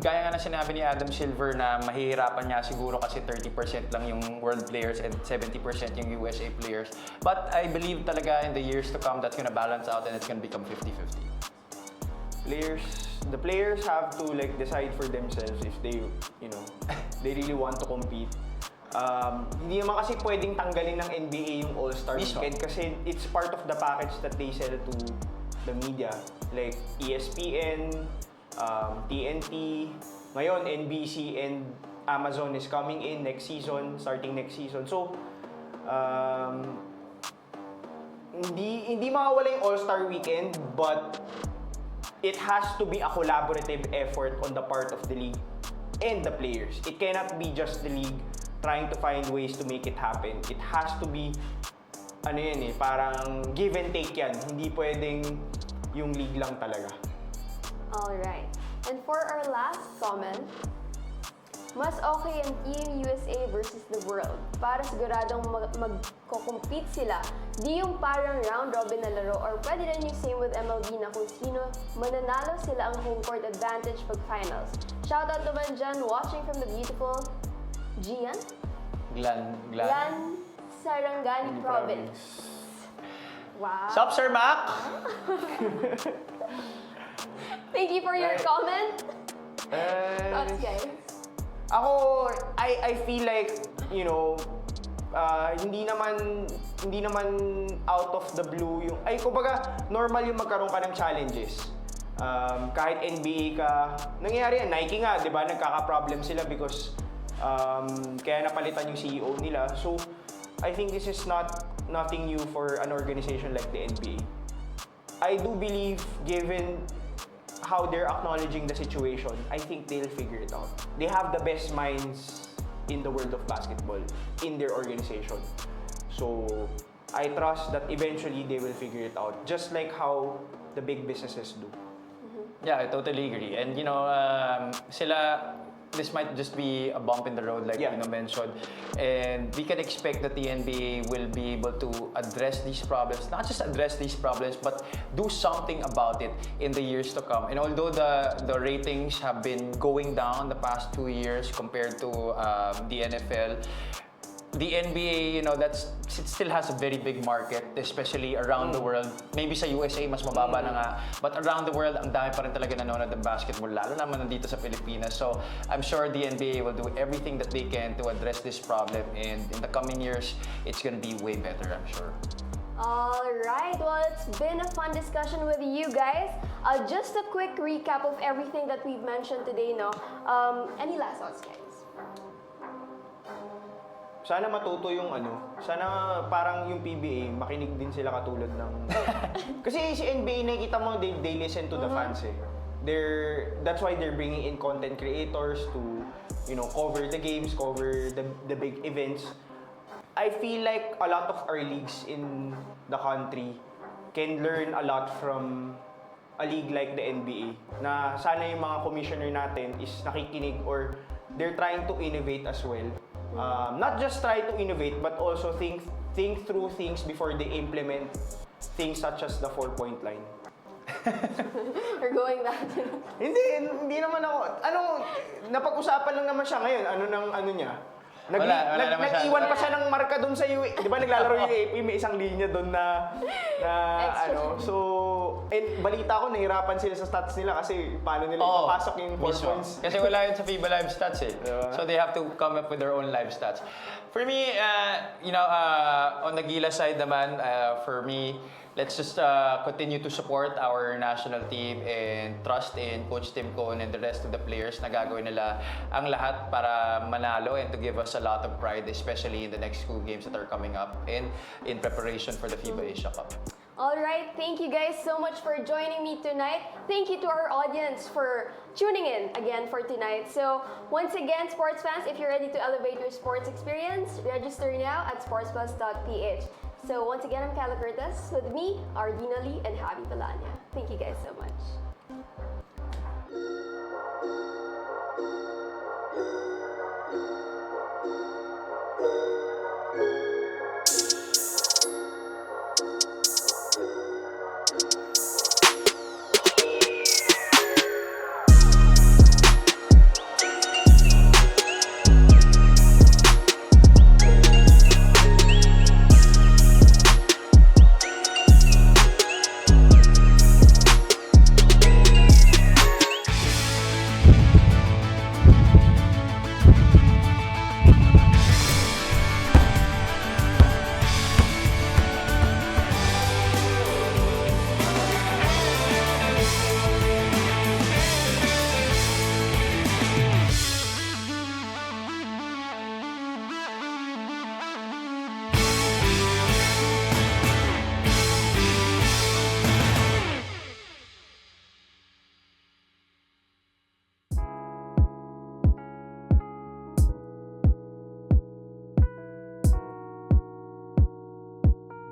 gaya nga na sinabi ni Adam Silver na mahihirapan niya siguro kasi 30% lang yung world players and 70% yung USA players. But I believe talaga in the years to come that's gonna balance out and it's gonna become 50-50. The players have to like decide for themselves if they, they really want to compete. Hindi naman kasi pwedeng tanggalin ng NBA yung All-Star Mismo. Weekend kasi it's part of the package that they sell to the media. Like ESPN, TNT, ngayon NBC and Amazon is coming in next season, starting next season. So, hindi mawawala yung All-Star Weekend, but it has to be a collaborative effort on the part of the league and the players. It cannot be just the league trying to find ways to make it happen. It has to be, parang give and take yan. Hindi pwedeng yung league lang talaga. Alright. And for our last comment, mas okay ang Team USA versus the world para siguradong magko-compete sila. Di yung parang round robin na laro or pwede rin yung same with MLB na kung sino mananalo sila ang home court advantage pag finals. Shoutout naman dyan watching from the beautiful Gian? Glan Sarangani Province. Wow. Sup, Sir Mac? Thank you for your Right. comment. Thoughts, guys? Ako, I feel like, hindi naman out of the blue yung, kumbaga, normal yung magkaroon ka ng challenges. Kahit NBA ka, nangyayari yan, Nike nga, di ba, nagkaka-problem sila because kaya napalitan yung CEO nila. So, I think this is nothing new for an organization like the NBA. I do believe, given how they're acknowledging the situation, I think they'll figure it out. They have the best minds in the world of basketball in their organization. So, I trust that eventually they will figure it out, just like how the big businesses do. Yeah, I totally agree. And this might just be a bump in the road like Yeah. mentioned. And we can expect that the NBA will be able to address these problems, not just address these problems, but do something about it in the years to come. And although the ratings have been going down the past 2 years compared to the NFL, the NBA, it still has a very big market, especially around the world. Maybe sa USA, mas mababa na nga. But around the world, ang dami pa rin talaga nanonood ng basketball, lalo naman nandito sa Pilipinas. So, I'm sure the NBA will do everything that they can to address this problem. And in the coming years, it's gonna be way better, I'm sure. Alright, well, it's been a fun discussion with you guys. Just a quick recap of everything that we've mentioned today, no? Any last thoughts, guys? Sana matuto yung sana parang yung PBA, makinig din sila katulad ng... Kasi si NBA, nakikita mo, they listen to the fans eh. That's why they're bringing in content creators to, cover the games, cover the big events. I feel like a lot of our leagues in the country can learn a lot from a league like the NBA. Na sana yung mga commissioner natin is nakikinig or they're trying to innovate as well. Not just try to innovate, but also think through things before they implement things such as the 4-point line. We're going back to... Hindi naman ako. Napag-usapan lang naman siya ngayon. Ano niya? Wala naman siya. Nag-iwan pa siya ng marka doon sa UAP. Di ba naglalaro yung UAP, may isang linya doon na Extra. So, and balita ko, nahirapan sila sa stats nila kasi paano nila ipapasok yung 4 mismo. points. Kasi wala yun sa FIBA Live Stats eh. Diba? So they have to come up with their own live stats. For me, on the Gila side naman, for me, let's just continue to support our national team and trust in Coach Tim Cohn and the rest of the players na gagawin nila ang lahat para manalo and to give us a lot of pride, especially in the next 2 games that are coming up and in preparation for the FIBA Asia Cup. Alright, thank you guys so much for joining me tonight. Thank you to our audience for tuning in again for tonight. So, once again, sports fans, if you're ready to elevate your sports experience, register now at sportsplus.ph. So once again, I'm Kyla Curtis. With me are Dina Lee and Javi Balanya. Thank you guys so much.